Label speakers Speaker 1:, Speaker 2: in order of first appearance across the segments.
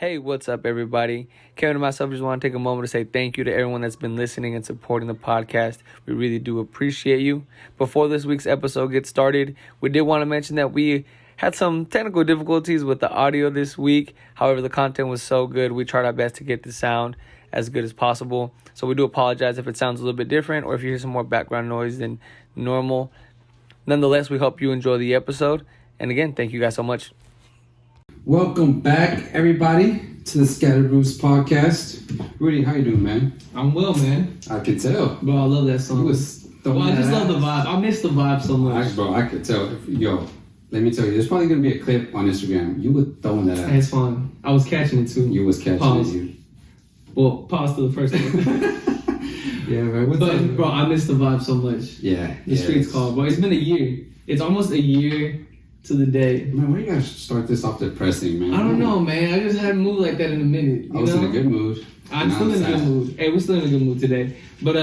Speaker 1: Hey, what's up, everybody? Kevin and myself just want to take a moment to say thank you to everyone that's been listening and supporting the podcast. We really do appreciate you. Before this week's episode gets started, we did want to mention that we had some technical difficulties with the audio this week. However, the content was so good, we tried our best to get the sound as good as possible. So we do apologize if it sounds a little bit different or if you hear some more background noise than normal. Nonetheless, we hope you enjoy the episode. And again, thank you guys so much.
Speaker 2: Welcome back, everybody, to the Scattered Roots podcast. Rudy, how you doing, man?
Speaker 1: I'm well, man.
Speaker 2: I could tell.
Speaker 1: Bro, I love that song.
Speaker 2: I
Speaker 1: just love the vibe. I miss the vibe so much.
Speaker 2: I could tell. Yo, let me tell you, there's probably going to be a clip on Instagram. You were throwing that out.
Speaker 1: It's fun. I was catching it, too.
Speaker 2: You was catching it.
Speaker 1: Well, pause to the first one.
Speaker 2: Yeah, man.
Speaker 1: Bro, I miss the vibe so much.
Speaker 2: Yeah.
Speaker 1: The streets called, bro. It's been a year. It's almost a year to the day.
Speaker 2: Man, why you guys start this off depressing, man?
Speaker 1: I don't know, man. I just hadn't moved like that in a minute.
Speaker 2: I was in a good mood.
Speaker 1: I'm still in a good mood. Hey, we're still in a good mood today. But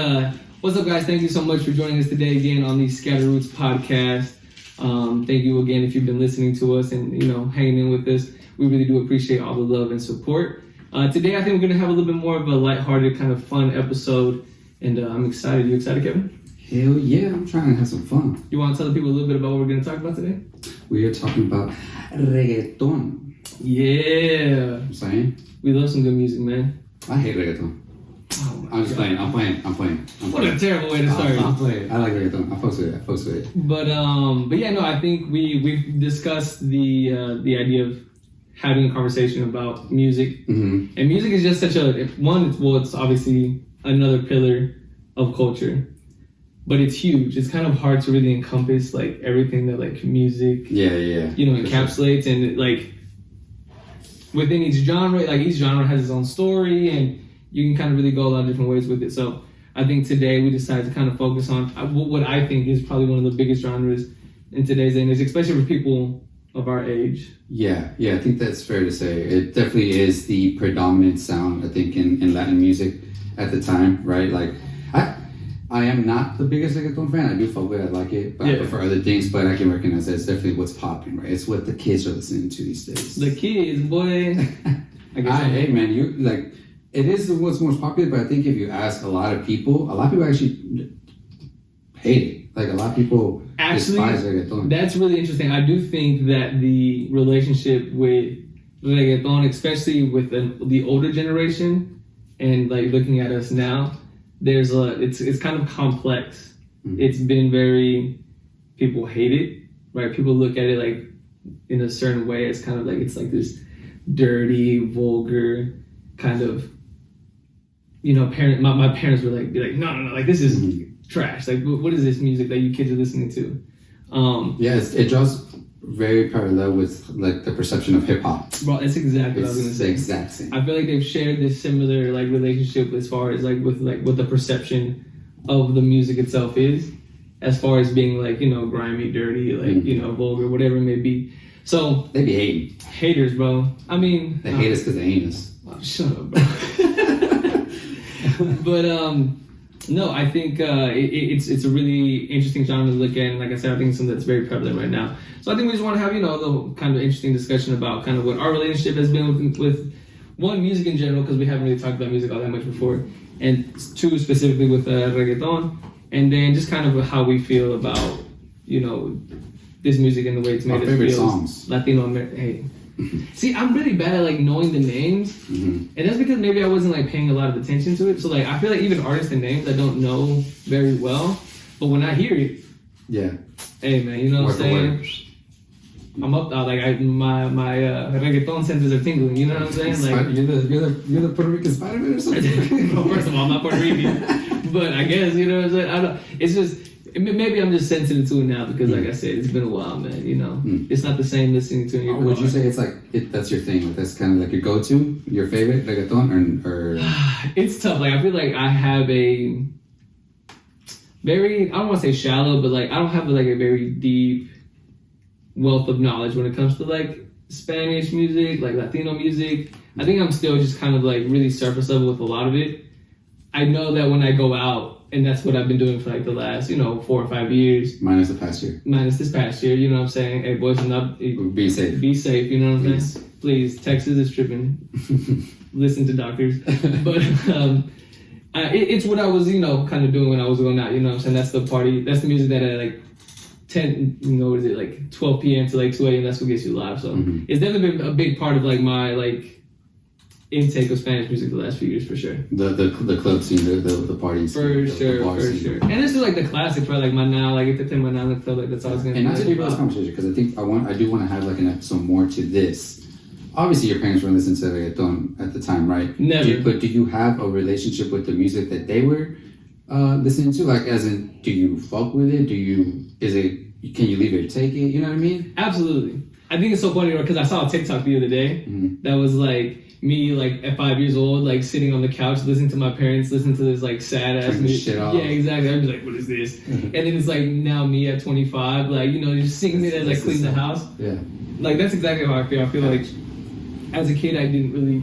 Speaker 1: what's up, guys? Thank you so much for joining us today again on the Scattered Roots podcast. Thank you again if you've been listening to us and, hanging in with us. We really do appreciate all the love and support. Today, I think we're going to have a little bit more of a lighthearted, kind of fun episode. And I'm excited. You excited, Kevin?
Speaker 2: Hell yeah, I'm trying to have some fun.
Speaker 1: You want to tell the people a little bit about what we're going to talk about today?
Speaker 2: We are talking about reggaeton.
Speaker 1: Yeah.
Speaker 2: I'm saying?
Speaker 1: We love some good music, man.
Speaker 2: I hate reggaeton.
Speaker 1: Oh
Speaker 2: I'm just playing. I'm playing.
Speaker 1: What a terrible way to start.
Speaker 2: I'm playing. I like reggaeton. I fucks with it.
Speaker 1: But yeah, no, I think we've discussed the idea of having a conversation about music.
Speaker 2: Mm-hmm.
Speaker 1: And music is just such it's obviously another pillar of culture. But it's huge. It's kind of hard to really encompass like everything that like music, encapsulates, and like within each genre, like each genre has its own story, and you can kind of really go a lot of different ways with it. So I think today we decided to kind of focus on what I think is probably one of the biggest genres in today's age, especially for people of our age.
Speaker 2: Yeah, I think that's fair to say. It definitely is the predominant sound, I think, in Latin music at the time, right? Like, I am not the biggest reggaeton fan. I do fuck with it, I like it, but I prefer other things, but I can recognize that it's definitely what's popping, right? It's what the kids are listening to these days.
Speaker 1: The kids, boy.
Speaker 2: Hey, man, it is what's most popular, but I think if you ask a lot of people actually hate it. Like, a lot of people despise reggaeton.
Speaker 1: That's really interesting. I do think that the relationship with reggaeton, especially with the older generation, and like looking at us now, it's kind of complex. Mm-hmm. It's been people hate it, right? People look at it like in a certain way. It's kind of like, it's like this dirty, vulgar kind of, my parents were like, no, like this is trash. Like, what is this music that you kids are listening to?
Speaker 2: It draws very parallel with like the perception of hip hop.
Speaker 1: Bro, that's exactly what I was gonna say.
Speaker 2: The exact same.
Speaker 1: I feel like they've shared this similar like relationship as far as like with what the perception of the music itself is, as far as being like, grimy, dirty, like, vulgar, whatever it may be. So
Speaker 2: they be hating.
Speaker 1: Haters, bro. I mean,
Speaker 2: they hate us because they ain't us.
Speaker 1: Oh, shut up, bro. But no, I think it's a really interesting genre to look at, and like I said, I think it's something that's very prevalent right now. So I think we just want to have the kind of interesting discussion about kind of what our relationship has been with one, music in general, because we haven't really talked about music all that much before, and two, specifically with reggaeton, and then just kind of how we feel about this music and the way it's made us feel.
Speaker 2: Songs.
Speaker 1: Latino American. Hey. See, I'm really bad at like knowing the names, and that's because maybe I wasn't like paying a lot of attention to it. So like I feel like even artists and names I don't know very well, but when I hear it, hey man, you know what I'm saying? I'm up like my reggaeton senses are tingling. You know what I'm saying? Like
Speaker 2: you're the Puerto Rican Spider-Man or something.
Speaker 1: Well, first of all, I'm not Puerto Rican, but I guess you know what I'm saying. I don't. It's just. Maybe I'm just sensitive to it now because, like I said, it's been a while, man. It's not the same listening to it.
Speaker 2: Would you say it's like that's your thing? Like that's kind of like your go-to, your favorite reggaeton, or?
Speaker 1: It's tough. Like I feel like I have a very, I don't want to say shallow, but like I don't have like a very deep wealth of knowledge when it comes to like Spanish music, like Latino music. I think I'm still just kind of like really surface level with a lot of it. I know that when I go out. And that's what I've been doing for like the last, 4 or 5 years.
Speaker 2: Minus the past year.
Speaker 1: Minus this past year, you know what I'm saying? Hey, boys, be
Speaker 2: safe.
Speaker 1: Be safe, you know what I'm saying? please, Texas is tripping. Listen to doctors. But it's what I was, kind of doing when I was going out. You know what I'm saying? That's the party. That's the music that I like. 10, what is it, like 12 p.m. to like 2 a.m. That's what gets you live. So it's definitely been a big part of like my like intake of Spanish music the last few years for sure.
Speaker 2: The club scene, the parties.
Speaker 1: For sure. And this is like the classics, right? Like Maná, like if they Maná in the club, like that's always gonna be.
Speaker 2: And not to leave this conversation because I think I do want to have like an episode more to this. Obviously, your parents were listening to reggaeton at the time, right?
Speaker 1: Never.
Speaker 2: But do you have a relationship with the music that they were listening to? Like, as in, do you fuck with it? Can you leave it or take it? You know what I mean?
Speaker 1: Absolutely. I think it's so funny because I saw a TikTok the other day that was like me like at 5 years old, like sitting on the couch listening to my parents listen to this like sad ass music.
Speaker 2: Shit off.
Speaker 1: Yeah, exactly. I'd be like, what is this? And then it's like now me at 25, like, just singing it as I clean the house.
Speaker 2: Yeah.
Speaker 1: Like that's exactly how I feel. I feel like as a kid I didn't really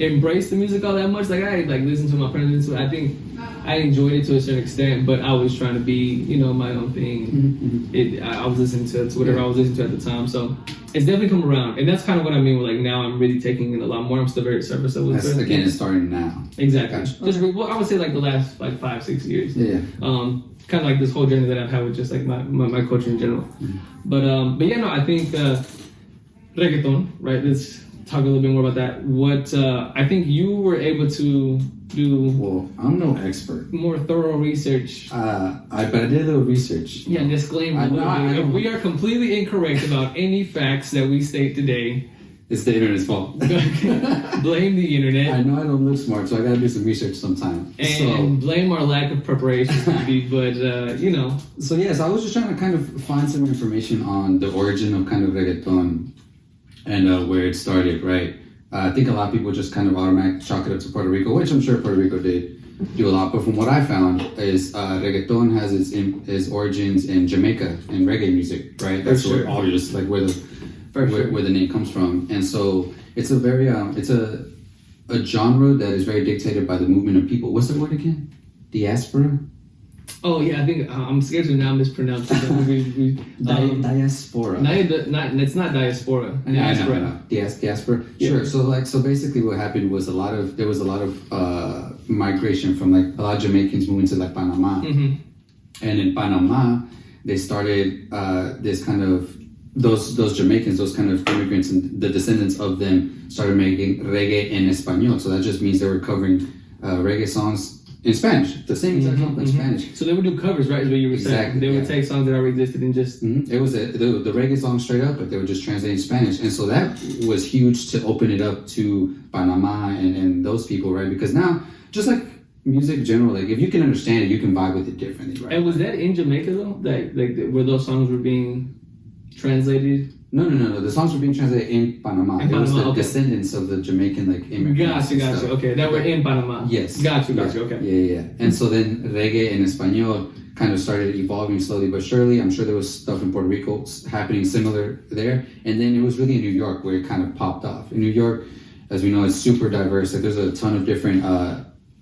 Speaker 1: embrace the music all that much. Like I like listened to my parents listen to it. I think I enjoyed it to a certain extent, but I was trying to be, my own thing. I was listening to whatever I was listening to at the time. So it's definitely come around. And that's kind of what I mean with like now I'm really taking it a lot more. I'm still very surface level.
Speaker 2: Again, it's starting now.
Speaker 1: Exactly.
Speaker 2: Gotcha.
Speaker 1: Just I would say like the last like 5-6 years.
Speaker 2: Yeah.
Speaker 1: Kind of like this whole journey that I've had with just like my culture in general. But yeah, no, I think reggaeton, right? Let's talk a little bit more about that. What I think you were able to do.
Speaker 2: Well, I'm no expert.
Speaker 1: More thorough research.
Speaker 2: But I did a little research.
Speaker 1: Yeah, disclaimer. If we are completely incorrect about any facts that we state today,
Speaker 2: it's the internet's fault.
Speaker 1: Blame the internet.
Speaker 2: I know I don't look smart, so I gotta do some research sometime.
Speaker 1: And blame our lack of preparation, but
Speaker 2: So yes, I was just trying to kind of find some information on the origin of kind of reggaeton and where it started, right? I think a lot of people just kind of automatically chalk it up to Puerto Rico, which I'm sure Puerto Rico did do a lot. But from what I found is reggaeton has its origins in Jamaica in reggae music, right? That's where obvious, like where the name comes from. And so it's a very it's a genre that is very dictated by the movement of people. What's the word again? Diaspora.
Speaker 1: Oh yeah, I think I'm scared to now mispronounce it.
Speaker 2: Diaspora.
Speaker 1: It's not diaspora. Diaspora.
Speaker 2: No. Diaspora.
Speaker 1: Yeah.
Speaker 2: Sure. So basically, what happened was there was a lot of migration from like a lot of Jamaicans moving to like Panama, and in Panama they started this kind of those Jamaicans, those kind of immigrants, and the descendants of them started making reggae en español. So that just means they were covering reggae songs in Spanish, the same exact song in Spanish.
Speaker 1: So they would do covers, right? Is what you were saying. They would take songs that already existed and just.
Speaker 2: It was the reggae song straight up, but they would just translate in Spanish, and so that was huge to open it up to Panama and those people, right? Because now, just like music in general, like if you can understand it, you can vibe with it differently, right?
Speaker 1: And was that in Jamaica though? Where those songs were being translated?
Speaker 2: No. The songs were being translated in Panama. It was the descendants of the Jamaican like immigrants.
Speaker 1: Gotcha. Okay, that were in Panama.
Speaker 2: Yes.
Speaker 1: Gotcha. Okay.
Speaker 2: Yeah. And so then reggae en español kind of started evolving slowly but surely. I'm sure there was stuff in Puerto Rico happening similar there. And then it was really in New York where it kind of popped off. In New York, as we know, it's super diverse. Like there's a ton of different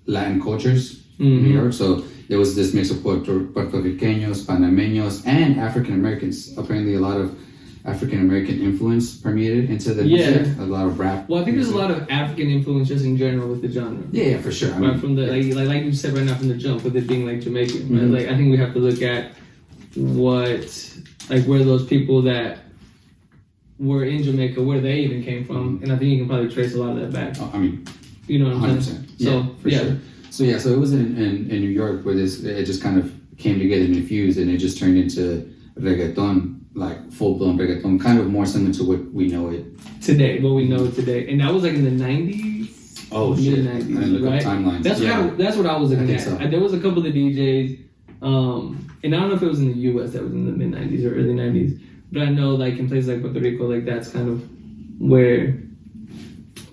Speaker 2: Latin cultures in New York. So there was this mix of Puerto Ricanos, Panameños, and African Americans. Apparently, a lot of African American influence permeated into the music. A lot of rap.
Speaker 1: Well, I think there's a lot of African influence just in general with the genre.
Speaker 2: Yeah, for sure.
Speaker 1: Right from the like you said right now from the jump with it being like Jamaican. Right? Like I think we have to look at where those people that were in Jamaica, where they even came from, and I think you can probably trace a lot of that back. You know what I'm
Speaker 2: 100%.
Speaker 1: saying?
Speaker 2: Yeah, for sure. So it was in New York where it just kind of came together and infused, and it just turned into reggaeton, like full-blown reggaeton, kind of more similar to what we know it
Speaker 1: today, and that was like in the 90s.
Speaker 2: Oh shit!
Speaker 1: Mid-90s, right?
Speaker 2: Timelines.
Speaker 1: That's what I was looking at.
Speaker 2: So.
Speaker 1: There was a couple of DJs, and I don't know if it was in the U.S. that was in the mid-90s or early 90s, but I know like in places like Puerto Rico, like that's kind of where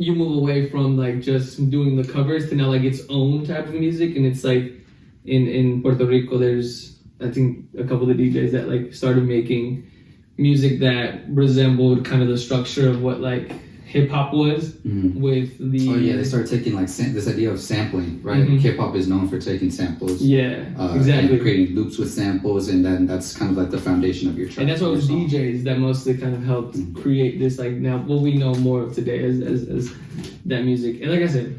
Speaker 1: you move away from like just doing the covers to now like its own type of music, and it's like in Puerto Rico, there's I think a couple of DJs that like started making music that resembled kind of the structure of what like hip hop was with the.
Speaker 2: Oh yeah, they started taking like this idea of sampling, right? Hip hop is known for taking samples.
Speaker 1: Yeah, exactly.
Speaker 2: And creating loops with samples, and then that's kind of like the foundation of your track.
Speaker 1: And that's what was DJs that mostly kind of helped create this, like now what we know more of today as that music. And like I said,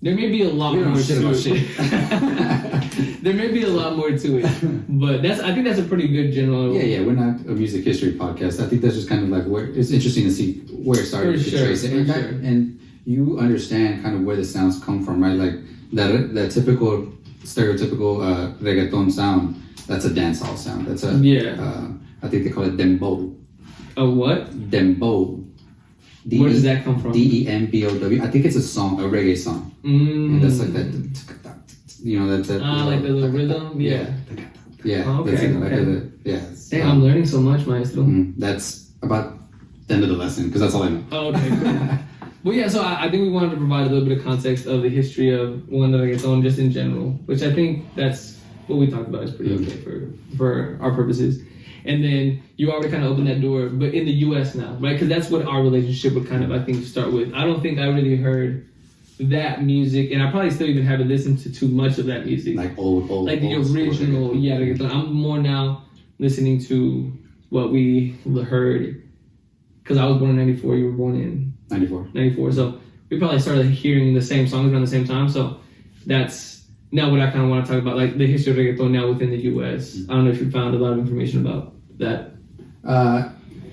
Speaker 1: there may be a lot more to it. There may be a lot more to it, but I think that's a pretty good general.
Speaker 2: Yeah, we're not a music history podcast. I think that's just kind of like where it's interesting to see where it started to trace it, and you understand kind of where the sounds come from, right? Like that typical stereotypical reggaeton sound. That's a dancehall sound. That's I think they call it dembow.
Speaker 1: A what?
Speaker 2: Dembow.
Speaker 1: Where does that come from?
Speaker 2: DEMBOW. I think it's a song, a reggae song. And that's like that, that.
Speaker 1: Like the little rhythm. Yeah.
Speaker 2: Yeah.
Speaker 1: Okay.
Speaker 2: Yeah.
Speaker 1: Damn, I'm learning so much, Maestro.
Speaker 2: That's about the end of the lesson because that's all I know.
Speaker 1: Oh, okay. Cool. Well, yeah. So I think we wanted to provide a little bit of context of the history of reggaeton just in general, which I think that's what we talked about is pretty okay for our purposes. And then you already kind of opened that door, but in the U.S. now, right? Because that's what our relationship would kind of, I think, start with. I don't think I really heard that music, and I probably still even haven't listened to too much of that music.
Speaker 2: Like old,
Speaker 1: like the original, reggaeton. I'm more now listening to what we heard, because I was born in 94, you were born in 94. So we probably started hearing the same songs around the same time. So that's now what I kind of want to talk about, like the history of reggaeton now within the U.S. I don't know if you found a lot of information about that.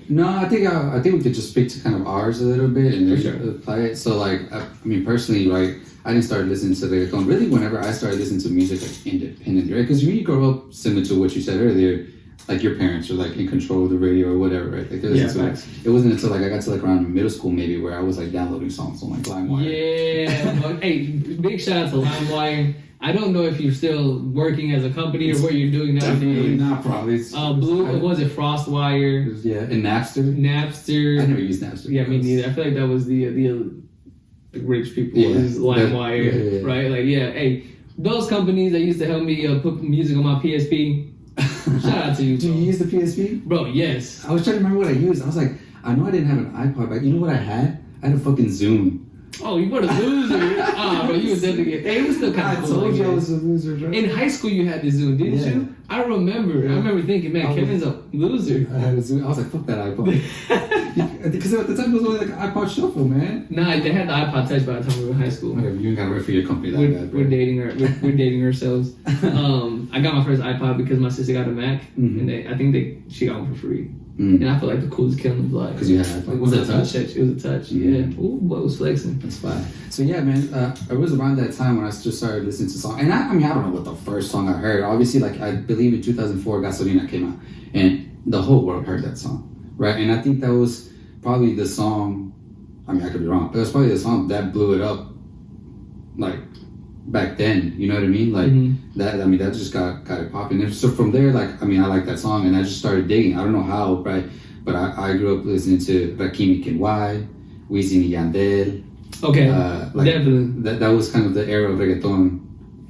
Speaker 2: No, I think we could just speak to kind of ours a little bit and apply it. So like, I mean, personally, right, I didn't start listening to reggaeton really whenever I started listening to music like independently, right? Because when you grow up, similar to what you said earlier, like your parents are like in control of the radio or whatever, right? Like it wasn't until like I got to like around middle school maybe where I was like downloading songs on like LimeWire.
Speaker 1: Yeah, hey, big shout out to LimeWire. I don't know if you're still working as a company or what you're doing now.
Speaker 2: Definitely not, probably.
Speaker 1: Blue, was it Frostwire?
Speaker 2: Yeah, and Napster.
Speaker 1: I
Speaker 2: never used Napster.
Speaker 1: Yeah, me neither. I feel like that was the rich people LimeWire, right? Like, hey, those companies that used to help me put music on my PSP. Shout out to you.
Speaker 2: Do you use the PSP?
Speaker 1: Bro, yes.
Speaker 2: I was trying to remember what I used. I was like, I know I didn't have an iPod, but you know what I had? I had a fucking Zoom.
Speaker 1: Oh, you were a loser. Bro, you was definitely Hey, it was still kind of cool.
Speaker 2: I told you I was a loser, bro.
Speaker 1: In high school, you had the Zoom, didn't you? I remember. I remember thinking, man, Kevin's a loser.
Speaker 2: I had a Zoom. I was like, fuck that iPod. Because at the time, it was only like an iPod Shuffle, man.
Speaker 1: Nah, they had the iPod Touch by the time we were in high school.
Speaker 2: Whatever, you ain't gotta work for your company that bad, bro.
Speaker 1: We're dating ourselves. I got my first iPod because my sister got a Mac, and I think she got one for free. And I feel like the coolest kid in the block.
Speaker 2: Because you had iPod. Was it a touch?
Speaker 1: It was a touch, yeah. Ooh, boy, it was flexing.
Speaker 2: That's fine. So yeah, man, it was around that time when I just started listening to songs. And I mean, I don't know what the first song I heard. Obviously, like, I believe in 2004, Gasolina came out. And the whole world heard that song, right? And I think that was probably the song, I mean, I could be wrong, but it was probably the song that blew it up, like, back then, you know what I mean? Like, that just got it popping. And so from there, like, I mean, I like that song, and I just started digging. I don't know how, right? But I grew up listening to Rakim and Y, Wisin and Yandel.
Speaker 1: Okay, definitely.
Speaker 2: That was kind of the era of reggaeton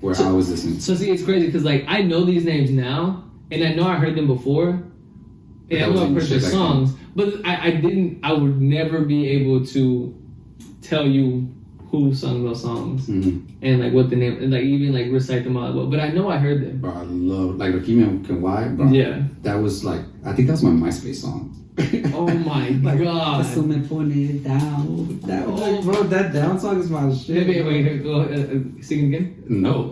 Speaker 2: where I was listening.
Speaker 1: So see, it's crazy because like I know these names now, and I know I heard them before, and I know I've heard their songs, but I would never be able to tell you who sung those songs and like what the name, and like even like recite them all. But I know I heard them.
Speaker 2: Bro, I love like Rakim and Y, bro.
Speaker 1: Yeah,
Speaker 2: that was like, I think that's my MySpace song.
Speaker 1: Oh my god!
Speaker 2: Eso me pone down. Bro, that down song is my shit.
Speaker 1: Wait, go sing again.
Speaker 2: No.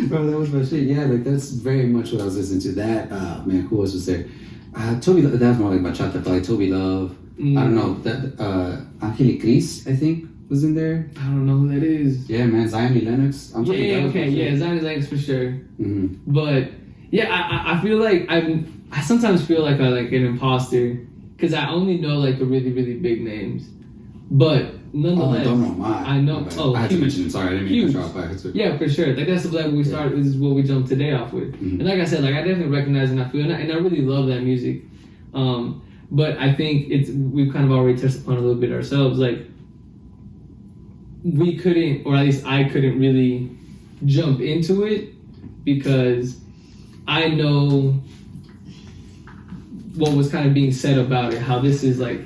Speaker 2: Bro, that was my shit. Yeah, like that's very much what I was listening to. That man, who else was there? Toby. That was more like bachata, but like Toby Love. I don't know that Angel Cris, I think, was in there.
Speaker 1: I don't know who that is.
Speaker 2: Yeah, man, Zion Lee Lennox.
Speaker 1: Zion Lee Lennox for sure. But yeah, I feel like I sometimes feel like an imposter because I only know like the really really big names, but nonetheless,
Speaker 2: I don't know mine.
Speaker 1: I know.
Speaker 2: I had to mention. Sorry, I didn't mean to drop by.
Speaker 1: Yeah, for sure. Like that's the level we started. This is what we jumped today off with. And like I said, like I definitely recognize and I feel, and I really love that music. But I think we've kind of already touched upon a little bit ourselves. Like we couldn't, or at least I couldn't really jump into it because I know what was kind of being said about it, how this is like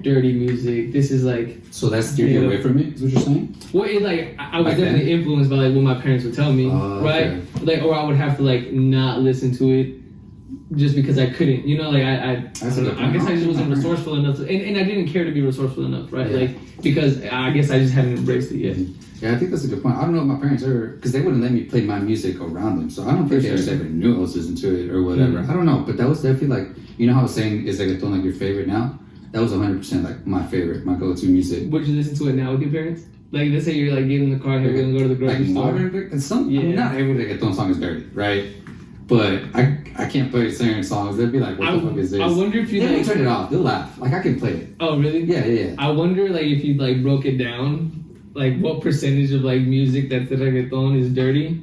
Speaker 1: dirty music. This is like.
Speaker 2: So that steered you away from it. Is what you're saying?
Speaker 1: Well, it like I was definitely influenced by like what my parents would tell me, right?
Speaker 2: Okay.
Speaker 1: Like, or I would have to like not listen to it just because I couldn't. You know, like I guess I just wasn't resourceful enough, and I didn't care to be resourceful enough, right?
Speaker 2: Yeah.
Speaker 1: Like because I guess I just hadn't embraced it yet.
Speaker 2: Yeah, I think that's a good point. I don't know if my parents ever, because they wouldn't let me play my music around them, so I don't think they just ever knew I was listening to it or whatever. I don't know, but that was definitely like, you know how I was saying, is Reggaeton like your favorite now? That was 100% like my favorite, my go-to music.
Speaker 1: Would you listen to it now with your parents? Like, let's say you're like getting in the car, you're gonna go to the grocery store.
Speaker 2: I mean, not every Reggaeton song is dirty, right? But I can't play certain songs. They'd be like, what the fuck is this?
Speaker 1: I wonder if you
Speaker 2: like turn it off. They'll laugh. Like I can play it.
Speaker 1: Oh really?
Speaker 2: Yeah.
Speaker 1: I wonder like if you like broke it down. Like, what percentage of, like, music that's the reggaeton is dirty?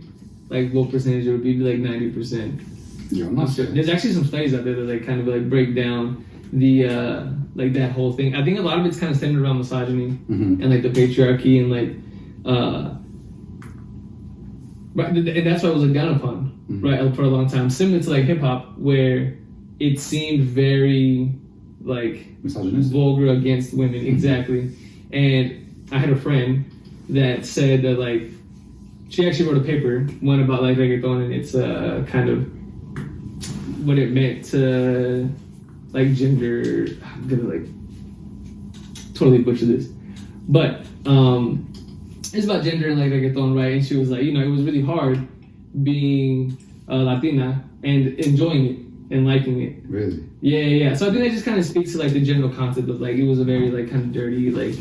Speaker 1: Like, what percentage it would be? Like, 90%.
Speaker 2: Yeah, I'm not sure.
Speaker 1: There's actually some studies out there that, like, kind of, like, break down the, like, that whole thing. I think a lot of it's kind of centered around misogyny and, like, the patriarchy and, like, right, and that's why it was looked down upon, right, for a long time. Similar to, like, hip-hop, where it seemed very, like, vulgar against women. Exactly. And I had a friend that said that like she actually wrote a paper, one about like reggaeton and its kind of what it meant to like gender. I'm gonna like totally butcher this, but it's about gender and like reggaeton, right? And she was like, you know, it was really hard being Latina and enjoying it and liking it.
Speaker 2: Really?
Speaker 1: Yeah. So I think that just kind of speaks to like the general concept of like it was a very like kind of dirty like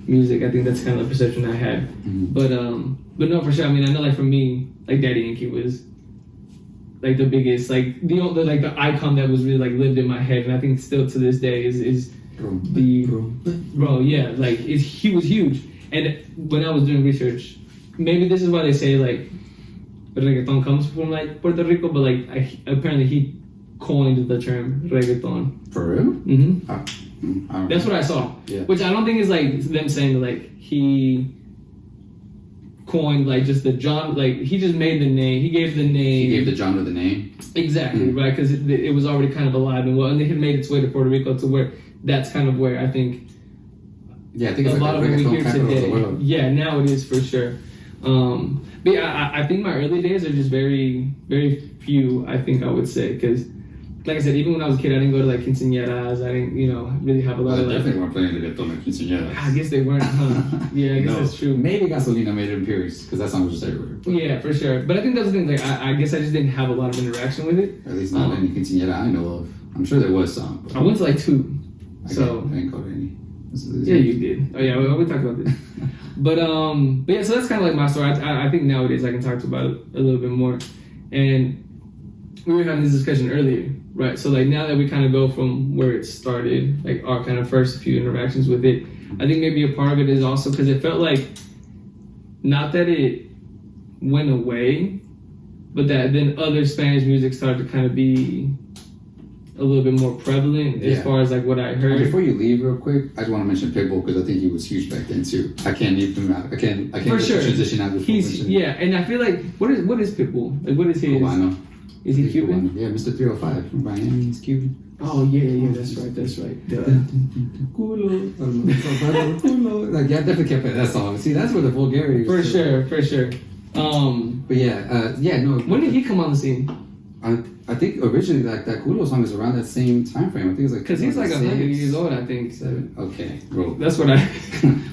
Speaker 1: music. I think that's kind of the perception I had. But no, for sure. I mean, I know like for me, like Daddy Yankee was like the biggest, like the like the icon that was really like lived in my head, and I think still to this day is the bro. Yeah, like he was huge. And when I was doing research, maybe this is why they say like reggaeton comes from like Puerto Rico, but like apparently he coined the term reggaeton.
Speaker 2: For real?
Speaker 1: Mm-hmm. That's what I saw. Yeah. Which I don't think is like them saying like he coined like just the genre, like he just made the name. He gave the name.
Speaker 2: He gave the genre the name.
Speaker 1: Exactly, right? Because it was already kind of alive and well, and it had made its way to Puerto Rico to where that's kind of where I think.
Speaker 2: Yeah, I think it's
Speaker 1: a
Speaker 2: like
Speaker 1: lot of what we hear today. Yeah, now it is for sure. But yeah, I think my early days are just very, very few. I think I would say because. Like I said, even when I was a kid, I didn't go to like quinceañeras. I didn't, really have a lot of like.
Speaker 2: Definitely weren't playing reggaeton at quinceañeras.
Speaker 1: I guess they weren't, huh? Yeah, I guess that's true.
Speaker 2: Maybe Gasolina made it in Paris because that song was just everywhere. But.
Speaker 1: Yeah, for sure. But I think that's the thing. Like, I guess I just didn't have a lot of interaction with it.
Speaker 2: At least not any quinceañera I know of. I'm sure there was some.
Speaker 1: I went to like 2.
Speaker 2: I didn't go to any.
Speaker 1: Yeah, you did. Oh yeah, we talked about this. But yeah, so that's kind of like my story. I think nowadays I can talk about it a little bit more. And we were having this discussion earlier. Right, so like now that we kind of go from where it started, like our kind of first few interactions with it, I think maybe a part of it is also because it felt like, not that it went away, but that then other Spanish music started to kind of be a little bit more prevalent as far as like what I heard.
Speaker 2: Before you leave real quick, I just want to mention Pitbull because I think he was huge back then too. I can't
Speaker 1: For sure.
Speaker 2: transition out before
Speaker 1: and I feel like, what is Pitbull? Like what is his...
Speaker 2: Cubano.
Speaker 1: Is he Cuban?
Speaker 2: Yeah, Mr. 305 from Miami. He's Cuban.
Speaker 1: Oh yeah, that's right.
Speaker 2: Culo. Like, yeah, I definitely kept it that song. See, that's where the vulgarity
Speaker 1: is. For sure.
Speaker 2: But no.
Speaker 1: When did he come on the scene?
Speaker 2: I think originally like that Culo song is around that same time frame. I think it's like
Speaker 1: because he's like 100 years old. I think.
Speaker 2: 7. Okay, bro.
Speaker 1: That's what I.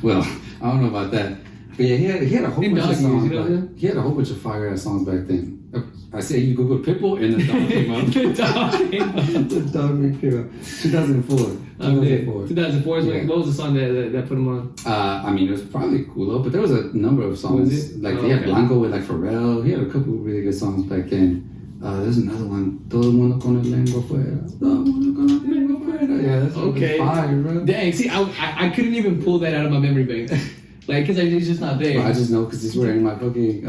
Speaker 2: Well, I don't know about that. But yeah, he had a whole bunch of songs.
Speaker 1: Like,
Speaker 2: he had a whole bunch of fire ass songs back then. I say you Google Pitbull and the dog came up. The dog came up. 2004.
Speaker 1: 2004 is what was the song that put him on?
Speaker 2: I mean, it was probably Culo, but there was a number of songs.
Speaker 1: Was it?
Speaker 2: Like he had Blanco with like Pharrell. He had a couple of really good songs back then. There's another one. Todo el mundo con el lengua fuera. Todo el mundo con el lengua fuera. Yeah, that's fire, bro.
Speaker 1: Dang, see, I couldn't even pull that out of my memory bank. Like, cause it's just not there.
Speaker 2: Bro, I just know because it's wearing my fucking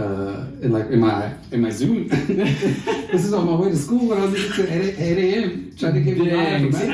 Speaker 2: in my Zoom. This is on my way to school when I was listening to 8 a.m. trying to get me live from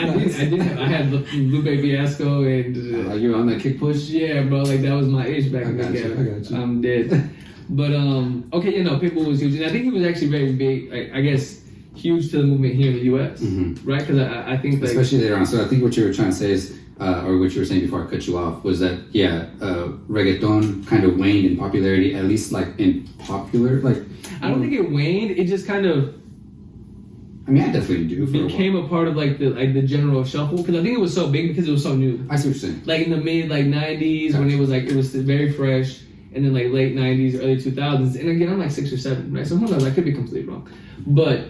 Speaker 1: I had Lupe Fiasco and
Speaker 2: you were on that kick push.
Speaker 1: Yeah, bro. Like that was my age back then.
Speaker 2: I got you.
Speaker 1: I'm dead. But okay, Pitbull was huge, and I think he was actually very big. I guess huge to the movement here in the U.S. Right? Because I think
Speaker 2: especially later on. So I think what you were trying to say is or what you were saying before I cut you off, was that reggaeton kind of waned in popularity, at least like in popular, like.
Speaker 1: I don't think it waned. It just kind of.
Speaker 2: I mean, I definitely do.
Speaker 1: Became a part of like the general shuffle, because I think it was so big because it was so new.
Speaker 2: I see what you're saying.
Speaker 1: Like in the mid 90s, gotcha. When it was very fresh, and then like late 90s, early 2000s, and again I'm like 6 or 7, right? So who knows? I could be completely wrong, but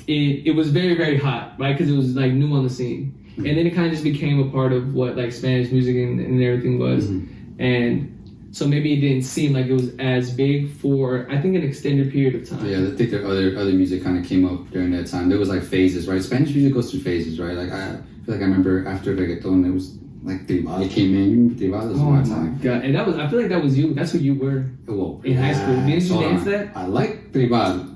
Speaker 1: it was very, very hot, right? Because it was like new on the scene, and then it kind of just became a part of what like Spanish music and everything was, and. So maybe it didn't seem like it was as big for, I think, an extended period of time.
Speaker 2: Yeah, I think that other music kind of came up during that time. There was like phases, right? Spanish music goes through phases, right? Like I feel like I remember after reggaeton, it was like Tribal came in. Tribal is my time.
Speaker 1: God, and that was, I feel like that was you. That's who you were in high school. Didn't you dance that?
Speaker 2: I like Tribal.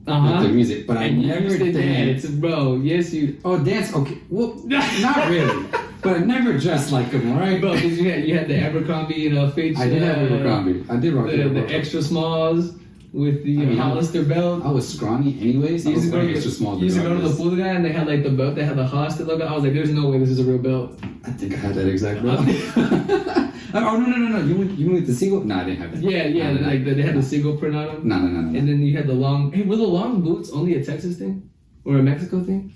Speaker 2: With the music, but I never danced.
Speaker 1: Bro, yes you.
Speaker 2: Oh, dance? Okay, well, not really. But I never dressed like him, right?
Speaker 1: Bro, because you had the Abercrombie fit.
Speaker 2: I did have Abercrombie. I did rock
Speaker 1: the extra smalls with the Hollister belt.
Speaker 2: I was scrawny anyways.
Speaker 1: You used to go to the food guy and they had like the belt that had the Hollister logo. I was like, there's no way this is a real belt.
Speaker 2: I think I had that exact belt. Oh, no. You went with the Seagull? No, I didn't have that.
Speaker 1: Yeah. Like they had the Seagull print on them.
Speaker 2: No.
Speaker 1: And then you had the long. Hey, were the long boots only a Texas thing or a Mexico thing?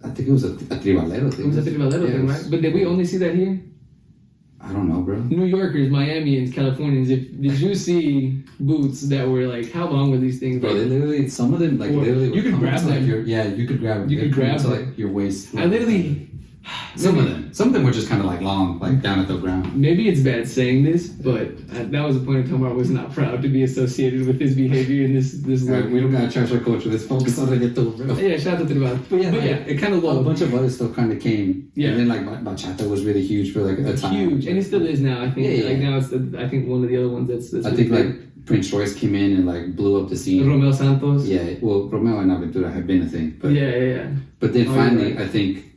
Speaker 2: I think it was a tribalero thing.
Speaker 1: It was a tribalero thing, right? But did we only see that here?
Speaker 2: I don't know, bro.
Speaker 1: New Yorkers, Miamians, Californians. Did you see boots that were like, how long were these things?
Speaker 2: Bro, they literally, some of them like literally.
Speaker 1: You could grab them.
Speaker 2: Like you could grab them.
Speaker 1: You could grab them
Speaker 2: to like your waist.
Speaker 1: I literally.
Speaker 2: Some of them were just kind of like long, like down at the ground.
Speaker 1: Maybe it's bad saying this, but that was a point in time where I was not proud to be associated with his behavior in this
Speaker 2: right, we don't gotta trash our culture. Let's focus on reggaeton, bro.
Speaker 1: Yeah, shout out to the But yeah, it kind of
Speaker 2: a bunch of other stuff kind of came.
Speaker 1: Yeah,
Speaker 2: and then like bachata was really huge for like a time.
Speaker 1: Huge, and it still is now. I think like now it's I think one of the other ones that's
Speaker 2: I think like Prince Royce came in and like blew up the scene.
Speaker 1: Romeo Santos.
Speaker 2: Yeah, well, Romeo and Aventura have been a thing, but
Speaker 1: yeah.
Speaker 2: But then finally, I think.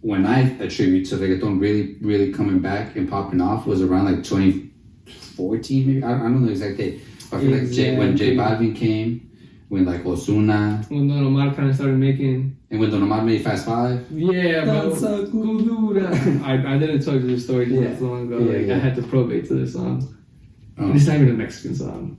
Speaker 2: When I attribute to reggaeton really coming back and popping off was around like 2014, maybe. I don't know the exact date. I feel like when J Balvin came, when like Ozuna.
Speaker 1: When Don Omar kind of started making.
Speaker 2: And when Don Omar made Fast Five.
Speaker 1: Yeah, bro. I didn't tell you the story just so long ago. I had to probate to this song. It's not even a Mexican song.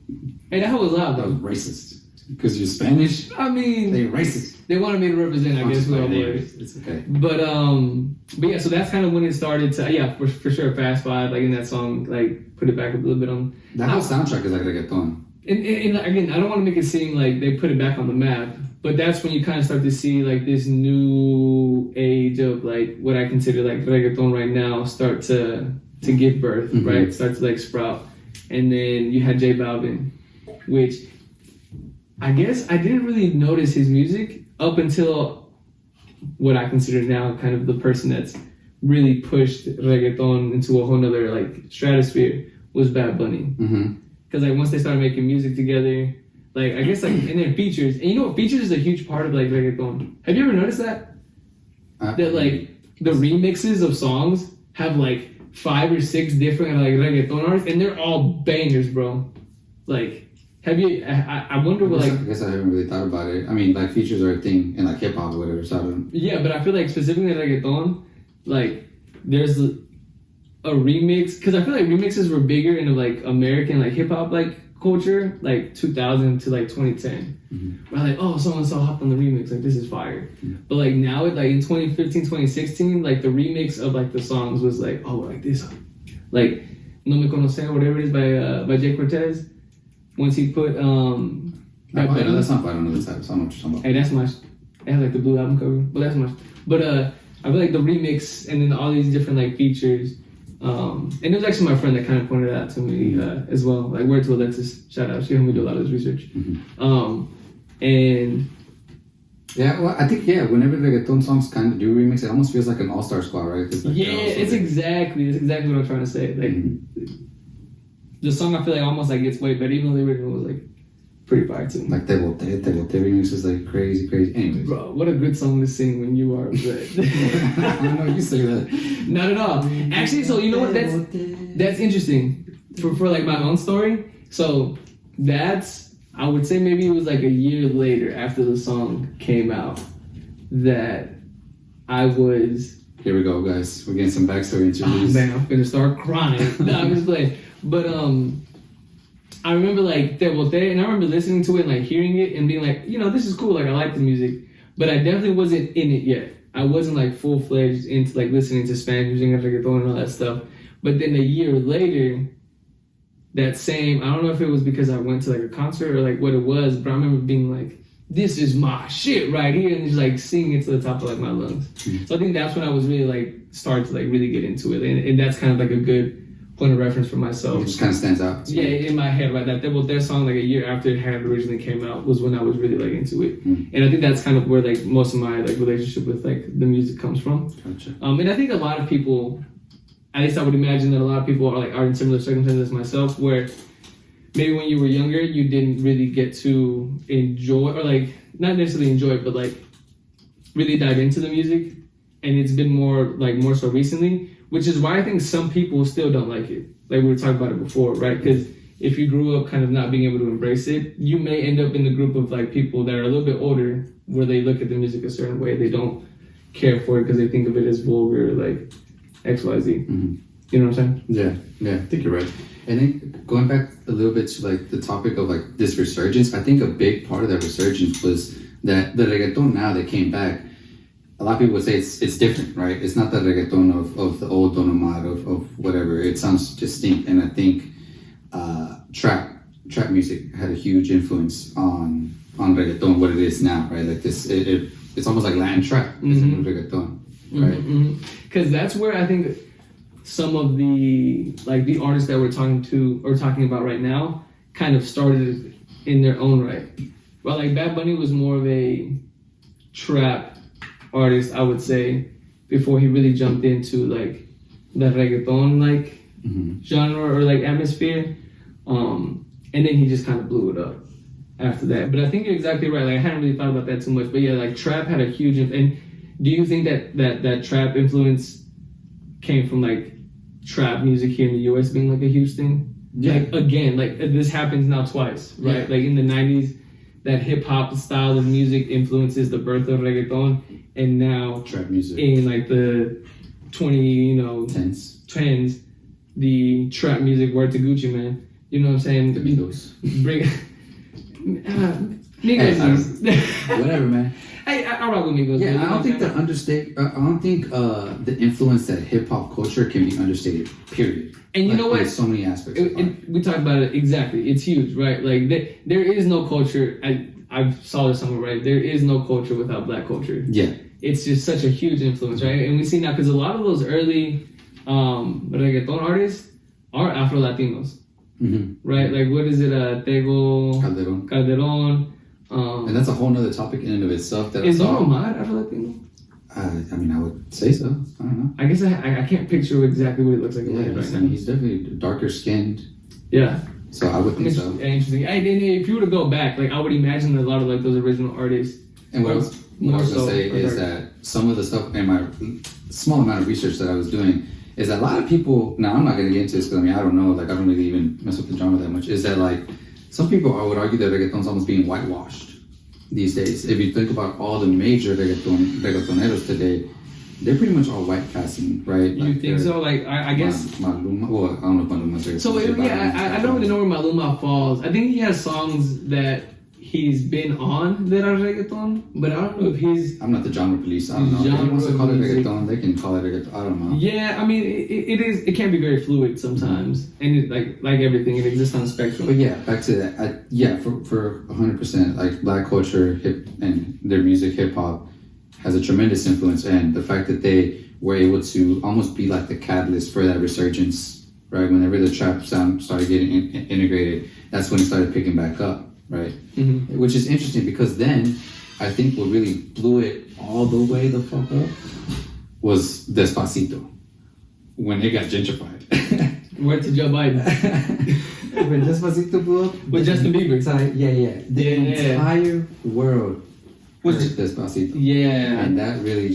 Speaker 1: Hey, that was loud though.
Speaker 2: That was racist. Because you're Spanish?
Speaker 1: I mean...
Speaker 2: They're racist.
Speaker 1: They wanted me to represent, I guess, who I was.
Speaker 2: It's okay.
Speaker 1: But yeah, so that's kind of when it started to... for sure, Fast Five, like in that song, like, put it back a little bit on...
Speaker 2: That whole soundtrack is like reggaeton.
Speaker 1: And again, I don't want to make it seem like they put it back on the map, but that's when you kind of start to see, like, this new age of, like, what I consider, like, reggaeton right now start to give birth, right? Start to, like, sprout. And then you had J Balvin, which... I guess I didn't really notice his music up until what I consider now kind of the person that's really pushed reggaeton into a whole nother like stratosphere was Bad Bunny. Because like once they started making music together, like I guess like in their features, and you know what, features is a huge part of like reggaeton. Have you ever noticed that? That like the remixes of songs have like 5 or 6 different like reggaeton artists, and they're all bangers, bro. Like. Have you? I wonder what like.
Speaker 2: I guess I haven't really thought about it. I mean, like features are a thing in like hip hop or whatever. So I don't.
Speaker 1: Yeah, but I feel like specifically reggaeton, like there's a remix because I feel like remixes were bigger in like American like hip hop like culture, like 2000 to like 2010. Where like, oh, so and so hopped on the remix, like this is fire. But like now, like in 2015, 2016, like the remix of like the songs was like, oh, like this, like No Me Conoce or whatever it is by Jay Cortez. Once he put
Speaker 2: that's not I don't know the type, so I don't know what you're talking about.
Speaker 1: Hey, that's much. It has like the blue album cover, but that's much. But I feel like the remix and then all these different like features. And it was actually my friend that kind of pointed it out to me as well. Like word to Alexis, shout out. She helped me do a lot of this research. And
Speaker 2: yeah, well, I think whenever reggaeton songs kind of do remix, it almost feels like an all-star squad, right? Like
Speaker 1: it's exactly what I'm trying to say. Like. The song I feel like almost like gets way better, even though the original was like pretty fire too.
Speaker 2: Like Te Bote remix is like crazy. Anyways.
Speaker 1: Bro, what a good song to sing when you are upset.
Speaker 2: I know you say that.
Speaker 1: Not at all. Actually, so you know what? That's interesting for like my own story. So that's I would say maybe it was like a year later after the song came out that I was
Speaker 2: Here we go, guys. We're getting some backstory interviews.
Speaker 1: Man, I'm gonna start crying. No, I'm just playing. But I remember like Te Boté, and I remember listening to it and like hearing it and being like, you know, this is cool. Like I like the music, but I definitely wasn't in it yet. I wasn't like full fledged into like listening to Spanish music and reggaeton and all that stuff. But then a year later, that same, I don't know if it was because I went to like a concert or like what it was, but I remember being like, this is my shit right here, and just like singing it to the top of like my lungs. So I think that's when I was really like started to like really get into it, and that's kind of like a good point of reference for myself.
Speaker 2: It just kind of stands out.
Speaker 1: Yeah, in my head, right? Their song like a year after it had originally came out was when I was really like into it, and I think that's kind of where like most of my like relationship with like the music comes from.
Speaker 2: Gotcha.
Speaker 1: And I think a lot of people, at least I would imagine that a lot of people are in similar circumstances as myself, where maybe when you were younger, you didn't really get to enjoy, or like not necessarily enjoy it, but like really dive into the music. And it's been more so recently, which is why I think some people still don't like it. Like we were talking about it before, right? Because if you grew up kind of not being able to embrace it, you may end up in the group of like people that are a little bit older, where they look at the music a certain way. They don't care for it because they think of it as vulgar, like XYZ. Mm-hmm. You know what I'm saying?
Speaker 2: Yeah, I think you're right. And then going back a little bit to like the topic of like this resurgence, I think a big part of that resurgence was that the reggaeton now that came back, a lot of people would say it's different, right? It's not the reggaeton of the old Don Omar, of whatever. It sounds distinct. And I think trap music had a huge influence on reggaeton, what it is now, right? Like this, it's almost like Latin trap, mm-hmm. reggaeton, right?
Speaker 1: Because that's where I think some of the artists that we're talking about right now kind of started in their own right. Well, like Bad Bunny was more of a trap artist, I would say, before he really jumped into like the reggaeton like genre or like atmosphere. And then he just kind of blew it up after that. But I think you're exactly right. Like I hadn't really thought about that too much. But yeah, like trap had a huge and do you think that trap influence came from like trap music here in the US being like a huge thing? Yeah. Like again, like this happens now twice, right? Yeah. Like in the 90s, that hip hop style of music influences the birth of reggaeton, and now
Speaker 2: trap music
Speaker 1: in like the 2010s, the trap music word to Gucci Mane. You know what I'm saying?
Speaker 2: The Migos.
Speaker 1: Bring
Speaker 2: Migos. Hey, whatever, man.
Speaker 1: Hey, I rock with Migos.
Speaker 2: Yeah, I don't think the influence that hip hop culture can be understated. Period.
Speaker 1: And you know what?
Speaker 2: There's so many aspects.
Speaker 1: We talked about it exactly. It's huge, right? Like there is no culture. I saw this somewhere, right? There is no culture without Black culture.
Speaker 2: Yeah.
Speaker 1: It's just such a huge influence, right? And we see now because a lot of those early reggaeton artists are Afro Latinos, right? Like what is it? Tego, Calderon.
Speaker 2: And that's a whole nother topic in and of itself. That
Speaker 1: is Don Omar Afro-Latino?
Speaker 2: I mean, I would say so. I don't know.
Speaker 1: I guess I can't picture exactly what it looks like in life right now.
Speaker 2: He's definitely darker skinned.
Speaker 1: Yeah.
Speaker 2: So I would think so.
Speaker 1: Interesting. If you were to go back, like I would imagine that a lot of like those original artists.
Speaker 2: And what I was going to say is that some of the stuff in my small amount of research that I was doing is that a lot of people. Now I'm not going to get into this because I don't know. Like I don't really even mess with the genre that much. Is that like some people would argue that reggaeton's almost being whitewashed these days. If you think about all the major reggaetoneros today, they're pretty much all white passing, right?
Speaker 1: You think so? Like I guess
Speaker 2: Maluma. Well, I don't know if Maluma's there.
Speaker 1: So I don't really know where Maluma falls. I think he has songs that he's been on that are reggaeton, but I don't know if he's.
Speaker 2: I'm not the genre police. I don't know. If he wants to call it reggaeton, they can call it reggaeton. I don't know.
Speaker 1: Yeah, I mean, it can be very fluid sometimes, and it, like everything, it exists on a spectrum.
Speaker 2: But yeah, back to that. For 100%, like Black culture, hip and their music, hip hop, has a tremendous influence, and the fact that they were able to almost be like the catalyst for that resurgence, right? Whenever the trap sound started getting integrated, that's when it started picking back up. Right, which is interesting because then I think what really blew it all the way the fuck up was Despacito when it got gentrified.
Speaker 1: Where to Joe Biden?
Speaker 2: When Despacito blew up
Speaker 1: with Justin Bieber.
Speaker 2: The entire world heard Despacito. Yeah, and that really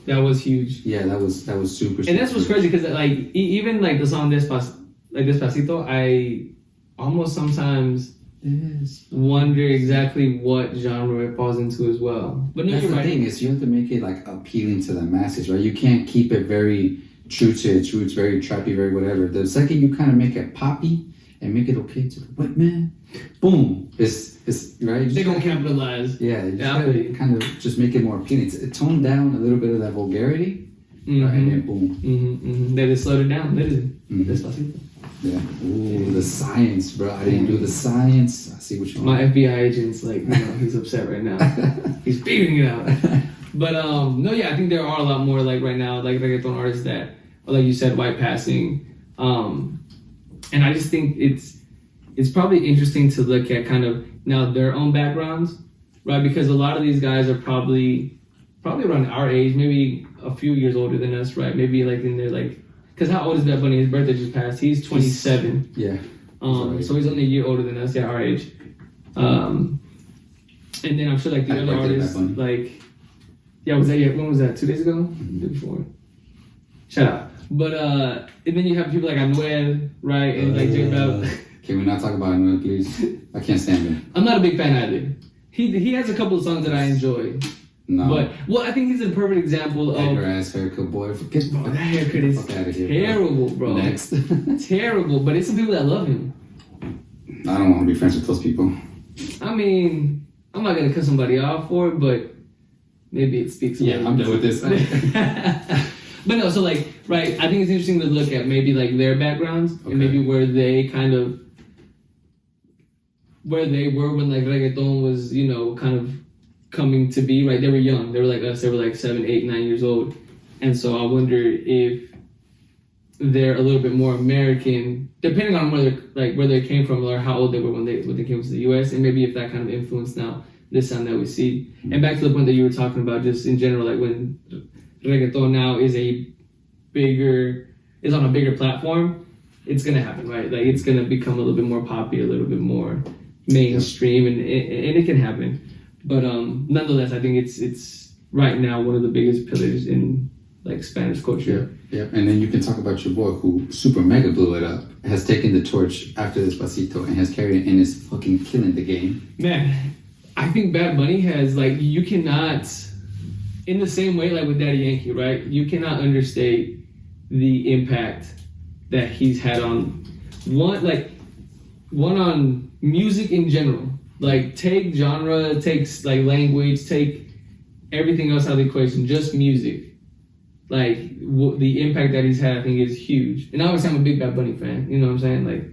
Speaker 1: that was huge.
Speaker 2: Yeah, that was super.
Speaker 1: And that's what's crazy because like even like the song Despacito, I almost sometimes wonder exactly what genre it falls into as well. But no,
Speaker 2: that's the thing is you have to make it like appealing to the masses, right? You can't keep it very true to its roots, very trappy, very whatever. The second you kind of make it poppy and make it okay to the white man, boom, it's right.
Speaker 1: They're gonna capitalize.
Speaker 2: Yeah, you gotta kind of just make it more appealing. Tone down a little bit of that vulgarity, right? And then boom.
Speaker 1: They just slowed it down, literally. Despacito.
Speaker 2: Yeah. Ooh, the science, bro. I didn't do the science. I see what you want.
Speaker 1: My FBI agent's like, he's upset right now. He's figuring it out. But no, yeah, I think there are a lot more like right now, like reggaeton artists that, like you said, white passing. And I just think it's probably interesting to look at kind of now their own backgrounds, right? Because a lot of these guys are probably around our age, maybe a few years older than us, right? Maybe like in their like, because how old is Bad Bunny? His birthday just passed. He's 27.
Speaker 2: Yeah.
Speaker 1: So he's only a year older than us, yeah, our age. And then I'm sure like the other artists, like, when was that? 2 days ago? The day before. Shout out. But and then you have people like Anuel, right? And like J Bell.
Speaker 2: Can we not talk about Anuel, please? I can't stand him.
Speaker 1: I'm not a big fan either. He has a couple of songs that I enjoy.
Speaker 2: No.
Speaker 1: But I think he's a perfect example of
Speaker 2: ass haircut, boy. Forget
Speaker 1: that haircut is terrible, bro.
Speaker 2: Next.
Speaker 1: Terrible. But it's some people that love him.
Speaker 2: I don't want to be friends with those people.
Speaker 1: I mean, I'm not gonna cut somebody off for it, but maybe it speaks.
Speaker 2: Yeah, I'm done with this.
Speaker 1: But no, so like, right, I think it's interesting to look at maybe like their backgrounds and maybe where they were when like reggaeton was, kind of coming to be, right? They were young. They were like us. They were like 7, 8, 9 years old. And so I wonder if they're a little bit more American, depending on where they came from or how old they were when they came to the US, and maybe if that kind of influenced now this sound that we see. And back to the point that you were talking about, just in general, like when reggaeton now is on a bigger platform, it's gonna happen, right? Like it's gonna become a little bit more poppy, a little bit more mainstream, and it can happen. But nonetheless, I think it's right now one of the biggest pillars in like Spanish culture.
Speaker 2: Yeah. And then you can talk about your boy who super mega blew it up, has taken the torch after Despacito and has carried it and is fucking killing the game.
Speaker 1: Man, I think Bad Bunny has, like, you cannot, in the same way like with Daddy Yankee, right? You cannot understate the impact that he's had on on music in general. Like, take genre, take like language, take everything else out of the equation, just music. Like, the impact that he's had, I think, is huge. And obviously, I'm a big Bad Bunny fan. You know what I'm saying? Like,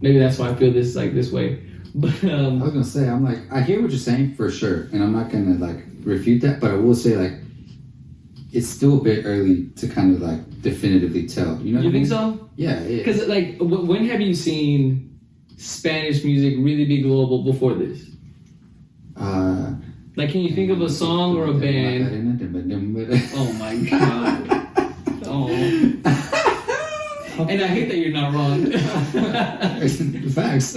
Speaker 1: maybe that's why I feel this way. But
Speaker 2: I was gonna say, I'm like, I hear what you're saying for sure, and I'm not gonna like refute that. But I will say, like, it's still a bit early to kind of like definitively tell. You know?
Speaker 1: You think so?
Speaker 2: Yeah.
Speaker 1: Because like, when have you seen Spanish music really be global before this? Like, can you think of a song or a band? Oh my god. Oh. And I hate that you're not wrong.
Speaker 2: Facts.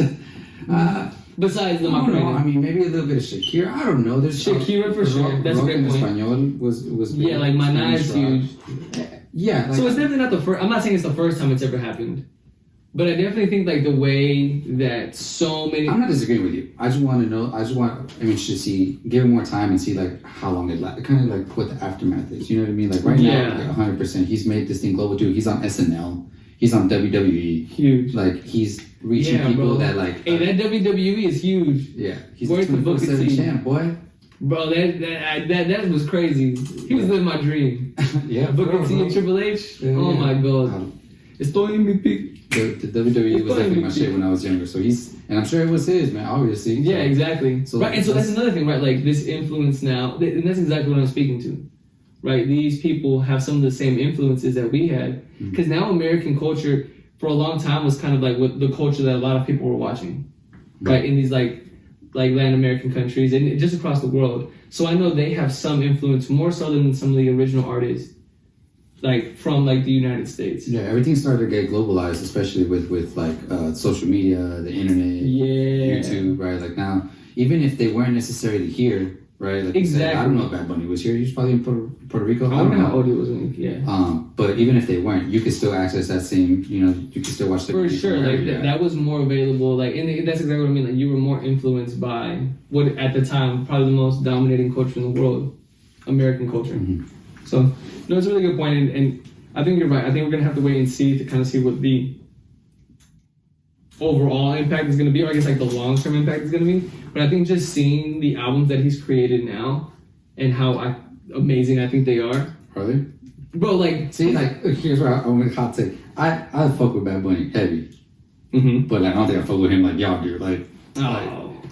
Speaker 1: Besides the
Speaker 2: I don't know. I mean, maybe a little bit of Shakira. I don't know. There's
Speaker 1: Shakira for sure. That's a great point.
Speaker 2: Español was
Speaker 1: yeah, like Maná is huge.
Speaker 2: Yeah. Like,
Speaker 1: so it's definitely not the first. I'm not saying it's the first time it's ever happened. But I definitely think like the way that so many.
Speaker 2: I'm not disagreeing with you. I just want to know. To see, give it more time and see like how long it lasts. Kind of like what the aftermath is. You know what I mean? Like right now, like 100%. He's made this thing global too. He's on SNL. He's on WWE.
Speaker 1: Huge.
Speaker 2: Like he's reaching people that like.
Speaker 1: Hey, that WWE is huge.
Speaker 2: Yeah, he's a 24/7 champ, boy.
Speaker 1: Bro, that was crazy. He was living my dream.
Speaker 2: Yeah,
Speaker 1: Booker T and Triple H. Yeah, oh my god. Estoy en mi pick.
Speaker 2: The WWE was definitely my shit when I was younger. So and I'm sure it was his, man, obviously.
Speaker 1: Yeah, exactly. So, right, and so that's another thing, right? Like this influence now, and that's exactly what I'm speaking to. Right? These people have some of the same influences that we had. Because now American culture, for a long time, was kind of like what the culture that a lot of people were watching. Right? In these like Latin American countries and just across the world. So I know they have some influence, more so than some of the original artists. Like from like the United States.
Speaker 2: Yeah, everything started to get globalized, especially with like social media, the internet, YouTube, right? Like now, even if they weren't necessarily here, right? Like you said,
Speaker 1: Exactly.
Speaker 2: I don't know if Bad Bunny was here. He was probably in Puerto Rico.
Speaker 1: I wonder how old he was when he, yeah.
Speaker 2: But even if they weren't, you could still access that same, you know, you could still watch the
Speaker 1: For sure, like that was more available. Like, and that's exactly what I mean. Like, you were more influenced by what at the time probably the most dominating culture in the world, American culture.
Speaker 2: Mm-hmm.
Speaker 1: So, no, it's a really good point, and I think you're right. I think we're gonna have to wait and see to kind of see what the overall impact is going to be, or I guess like the long-term impact is going to be. But I think just seeing the albums that he's created now and how amazing I think they are.
Speaker 2: Are they?
Speaker 1: Bro, like...
Speaker 2: See, like, here's where I'm going to hot take. I fuck with Bad Bunny heavy.
Speaker 1: Mm-hmm.
Speaker 2: But like, I don't think I fuck with him like y'all do. Like,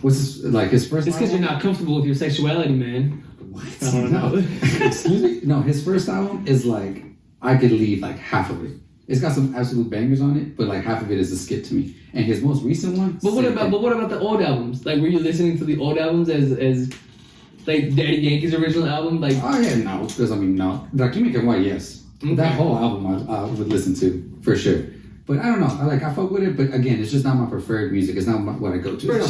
Speaker 2: what's his, like his first
Speaker 1: It's because you're not comfortable with your sexuality, man.
Speaker 2: What?
Speaker 1: I don't know.
Speaker 2: Excuse me? No, his first album is like, I could leave like half of it. It's got some absolute bangers on it, but like half of it is a skip to me. And his most recent one.
Speaker 1: But what about the old albums? Like, were you listening to the old albums as like Daddy Yankee's original album? Like,
Speaker 2: oh yeah, no, because I mean, no, like You Make It White, yes, that whole album I would listen to for sure. But I don't know, I fuck with it, but again, it's just not my preferred music. It's not what I go to.
Speaker 1: For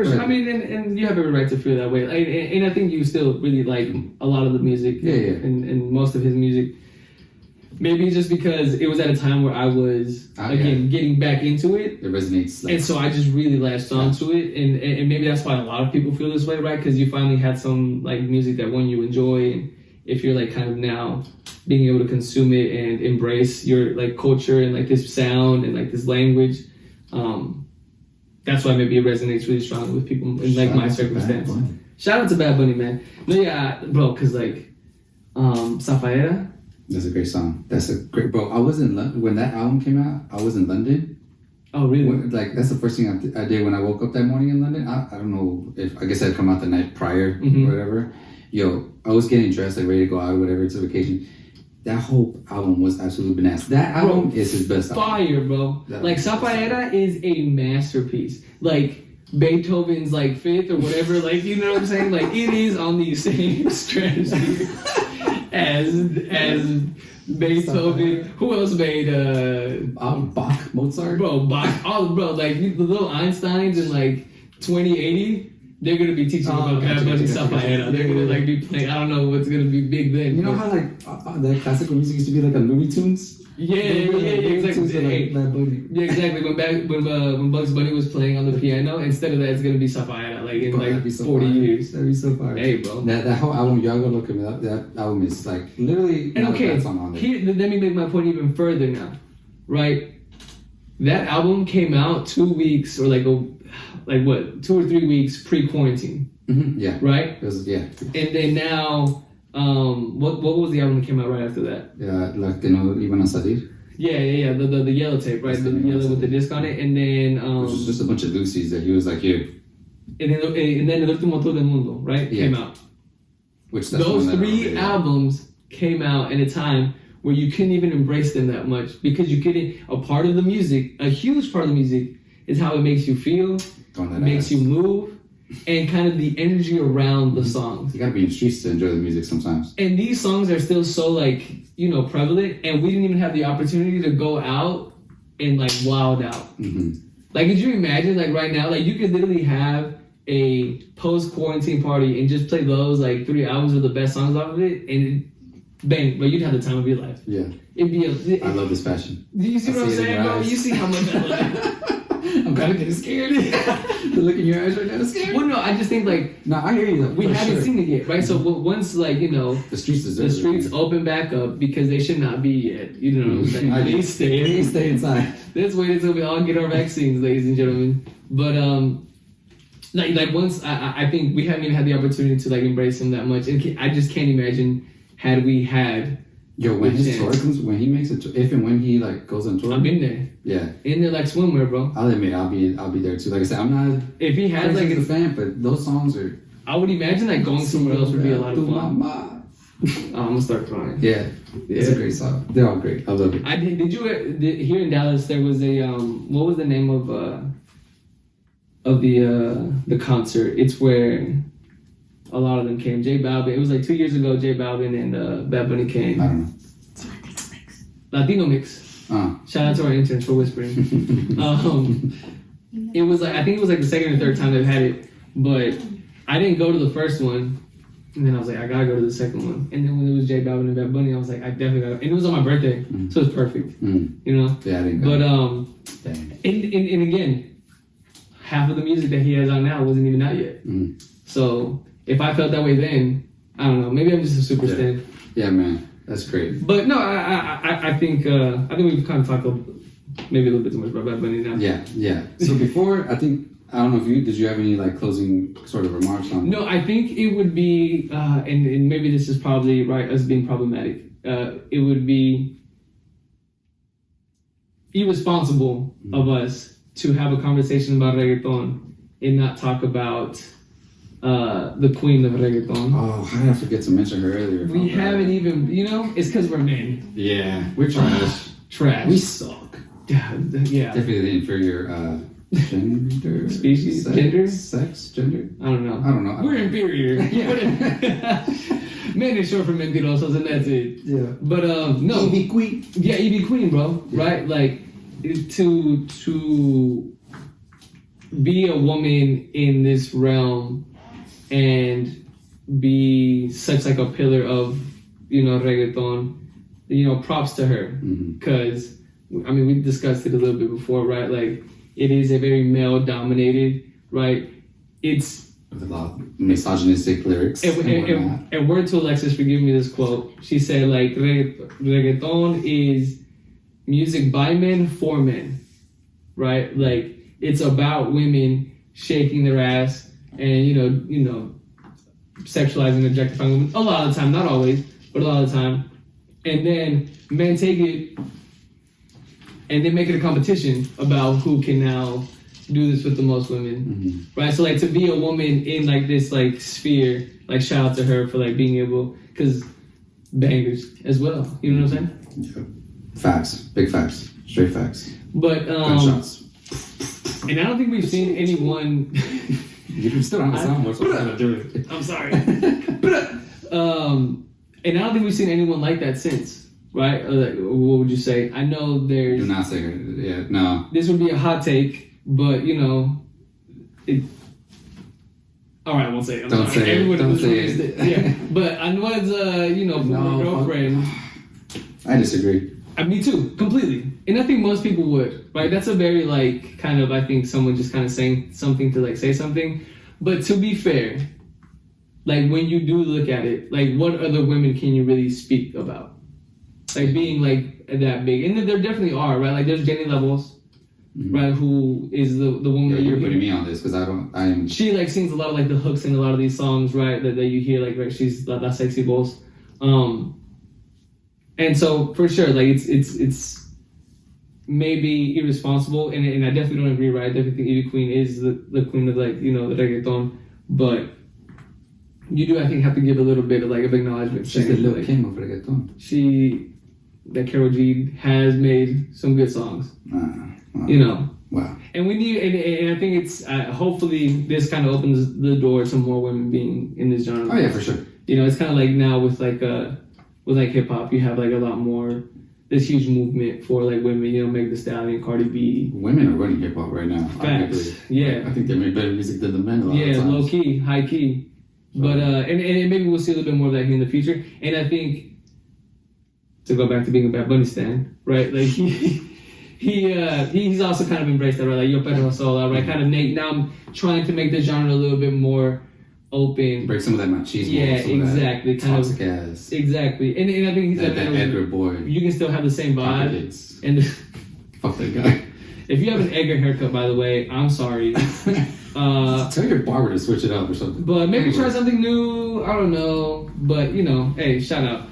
Speaker 1: sure. I mean, and you have every right to feel that way. And I think you still really like a lot of the music.
Speaker 2: Yeah.
Speaker 1: And most of his music. Maybe just because it was at a time where I was, getting back into it.
Speaker 2: It resonates. Like,
Speaker 1: and so I just really latched onto it. And maybe that's why a lot of people feel this way, right? Because you finally had some, like, music that, one, you enjoy. And if you're, like, kind of now being able to consume it and embrace your, like, culture and, like, this sound and, like, this language, that's why maybe it resonates really strongly with people in, like, my circumstance. Shout out to Bad Bunny, man. No, yeah, bro, because, like, Zafaera.
Speaker 2: That's a great song. That's a great, bro. I was in London when that album came out. I was in London.
Speaker 1: Oh, really?
Speaker 2: Like, that's the first thing I did when I woke up that morning in London. I don't know if, I guess I'd come out the night prior or whatever. Yo, I was getting dressed, like ready to go out, whatever, it's a vacation. That whole album was absolutely bananas. That album is his best album.
Speaker 1: Fire, bro. Like, Zafaera is a masterpiece. Like, Beethoven's, like, fifth or whatever. Like, you know what I'm saying? Like, it is on the same stretch as Beethoven. Who else made
Speaker 2: Bach, Mozart?
Speaker 1: Bro, Bach. Like the little Einsteins in like 2080, they're gonna be teaching about Bad Bunny Zafaera. They're gonna like be playing. I don't know what's gonna be big then.
Speaker 2: You know how like the classical music used to be like a Looney Tunes?
Speaker 1: Yeah, exactly. Yeah, exactly. When Bugs Bunny was playing on the piano, instead of that, it's gonna be Zafaera, like in like 40 years.
Speaker 2: That'd be so fire.
Speaker 1: Hey, bro.
Speaker 2: That whole album, y'all go look at me. That album is like literally.
Speaker 1: And okay, let me make my point even further now, right? That album came out 2 weeks or like 2 or 3 weeks pre-quarantine.
Speaker 2: Mm-hmm, yeah.
Speaker 1: Right.
Speaker 2: And
Speaker 1: then now. What was the album that came out right after that?
Speaker 2: Yeah, like que no iban a salir.
Speaker 1: Yeah. The yellow tape, right? The yellow with the disc on it, and then
Speaker 2: which was just a bunch of Lucy's that he was like here.
Speaker 1: And then El Último Tour del Mundo, right?
Speaker 2: Yeah.
Speaker 1: Came out.
Speaker 2: Which
Speaker 1: those 3 albums came out in a time where you couldn't even embrace them that much because you couldn't. A part of the music, a huge part of the music, is how it makes you feel, makes you move. And kind of the energy around the songs.
Speaker 2: You gotta be in the streets to enjoy the music sometimes.
Speaker 1: And these songs are still so like, prevalent, and we didn't even have the opportunity to go out and like wild out.
Speaker 2: Mm-hmm.
Speaker 1: Like, could you imagine like right now, like you could literally have a post-quarantine party and just play those like 3 albums with the best songs off of it, and bang, but you'd have the time of your life.
Speaker 2: Yeah.
Speaker 1: It'd be
Speaker 2: I love this passion.
Speaker 1: Do you see what I'm saying, bro? You see how much I love it.
Speaker 2: I'm kind of getting scared. The look in your eyes right now is scared.
Speaker 1: Well, no, I just think like...
Speaker 2: No, I hear you.
Speaker 1: We haven't seen it yet, right? So once like,
Speaker 2: the streets
Speaker 1: open back up because they should not be yet. You know what I'm saying? Please stay inside. Let's wait until we all get our vaccines, ladies and gentlemen. But like once I think we haven't even had the opportunity to like embrace him that much, and I just can't imagine had we had...
Speaker 2: Yo, when his tour comes, when he makes it, if and when he like goes on tour,
Speaker 1: I'm in there.
Speaker 2: Yeah,
Speaker 1: in there like swimwear, bro.
Speaker 2: I'll admit, I'll be there too. Like I said, I'm not.
Speaker 1: If he has like
Speaker 2: a fan, but those songs are.
Speaker 1: I would imagine like going somewhere else would be a lot of fun. I'm gonna start crying.
Speaker 2: Yeah, it's a great song. They're all great. I love it.
Speaker 1: Did you here in Dallas? There was a what was the name of the concert? It's where a lot of them came. J Balvin. It was like 2 years ago. J Balvin and Bad Bunny came.
Speaker 2: I don't know.
Speaker 1: Latino mix. Shout out to our interns for whispering. It was like I think it was like the second or third time they've had it, but I didn't go to the first one And then I was like, I gotta go to the second one. And then when it was Balvin and Bad Bunny, I was like, I definitely gotta. And it was on my birthday, so it was perfect. You know.
Speaker 2: Yeah, I didn't go.
Speaker 1: But and again, half of the music that he has out now wasn't even out yet. So if I felt that way then, I don't know. Maybe I'm just a super stan.
Speaker 2: Yeah, man, that's great.
Speaker 1: But no, I think we've kind of talked maybe a little bit too much about Bad Bunny now.
Speaker 2: Yeah. So before, I don't know if did you have any like closing sort of remarks on?
Speaker 1: No, I think it would be, and maybe this is probably right, us being problematic. It would be irresponsible of us to have a conversation about reggaeton and not talk about the queen of reggaeton.
Speaker 2: Oh, how did I forget to mention her earlier?
Speaker 1: We haven't even, it's because we're men.
Speaker 2: Yeah, we're trash.
Speaker 1: Trash.
Speaker 2: We suck.
Speaker 1: Yeah.
Speaker 2: Definitely the inferior gender,
Speaker 1: species,
Speaker 2: gender.
Speaker 1: I don't know. We're inferior. Men is short for mentirosos, and that's it.
Speaker 2: Yeah.
Speaker 1: But no.
Speaker 2: EB Queen.
Speaker 1: Yeah, EB Queen, bro. Yeah. Right? Like to be a woman in this realm and be such like a pillar of reggaeton. Props to her, because we discussed it a little bit before, right? Like, it is a very male-dominated, right? It's
Speaker 2: with a lot of misogynistic lyrics.
Speaker 1: And word to Alexis, forgive me this quote. She said, like, reggaeton is music by men for men, right? Like, it's about women shaking their ass and sexualizing, objectifying women a lot of the time, not always, but a lot of the time. And then men take it and they make it a competition about who can now do this with the most women, right? So like to be a woman in like this like sphere, like shout out to her for like being able, because bangers as well, you know what I'm saying?
Speaker 2: Yeah. Facts, big facts, straight facts.
Speaker 1: But
Speaker 2: gunshots.
Speaker 1: And I don't think we've seen anyone.
Speaker 2: You still don't have a soundboard, so I'm gonna do it.
Speaker 1: I'm sorry. And I don't think we've seen anyone like that since, right? Like, what would you say? I know there's...
Speaker 2: Do not say her. Yeah, no.
Speaker 1: This would be a hot take, but, it... All right, I won't say it.
Speaker 2: Don't say it. Don't say it.
Speaker 1: Yeah, but I know it's, former girlfriend.
Speaker 2: I disagree.
Speaker 1: Me too, completely. And I think most people would, right? That's a very, like, kind of, I think someone just kind of saying something to, like, say something. But to be fair... Like, when you do look at it, like, what other women can you really speak about? Like, being, like, that big. And there definitely are, right? Like, there's Jenny Levels, right, who is the woman that
Speaker 2: you're putting me on this, because
Speaker 1: She, like, sings a lot of, like, the hooks in a lot of these songs, right, that you hear, like, right, she's La Sexy Boss. And so, for sure, like, it's maybe irresponsible, and I definitely don't agree, right? I definitely think Ivy Queen is the queen of, like, the reggaeton, but... You do, I think, have to give a little bit of like of acknowledgement.
Speaker 2: She's the little king of reggaeton.
Speaker 1: That Karol G has made some good songs.
Speaker 2: Wow. Wow.
Speaker 1: And we need, and I think it's hopefully this kind of opens the door to more women being in this genre.
Speaker 2: Oh yeah, for sure.
Speaker 1: It's kind of like now with like hip hop, you have like a lot more this huge movement for like women. Meg Thee Stallion, Cardi B.
Speaker 2: Women are running hip hop right now.
Speaker 1: Facts. Yeah.
Speaker 2: I think they make better music than the men a lot of times.
Speaker 1: Low key, high key. But and maybe we'll see a little bit more of that here in the future. And I think to go back to being a Bad Bunny stan, right? Like he's also kind of embraced that, right? Like yo perreo sola, right? Kind of now I'm trying to make the genre a little bit more open.
Speaker 2: Break some of that machismo.
Speaker 1: Yeah, exactly.
Speaker 2: Kind of toxic ass.
Speaker 1: Exactly. And I think he's
Speaker 2: that Edgar boy.
Speaker 1: You can still have the same vibe. And
Speaker 2: fuck that guy.
Speaker 1: If you have an Edgar haircut, by the way, I'm sorry.
Speaker 2: Tell your barber to switch it up or something.
Speaker 1: But maybe try something new. I don't know. But hey, shout out.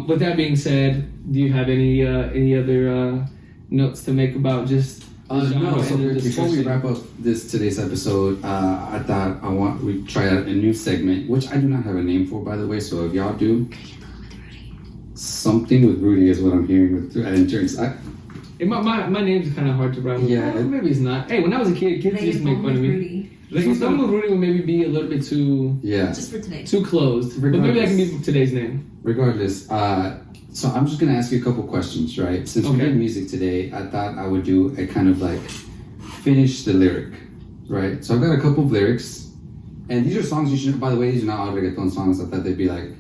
Speaker 1: With that being said, do you have any other notes to make about just
Speaker 2: no? So before we wrap up today's episode, I thought we try out a new segment, which I do not have a name for, by the way. So if y'all do, something with Rudy is what I'm hearing with insurance.
Speaker 1: My name's kind of hard to write with. Yeah, maybe it's not. Hey, when I was a kid, kids used to make fun of me. Reggaeton with Rudy would maybe be a little bit too...
Speaker 2: Yeah.
Speaker 3: Just for today.
Speaker 1: Too closed. But maybe that can be today's name.
Speaker 2: Regardless, so I'm just going to ask you a couple questions, right? Since we did music today, I thought I would do a kind of like finish the lyric, right? So I've got a couple of lyrics, And these are songs you should. By the way, these are not all reggaeton songs. I thought they'd be like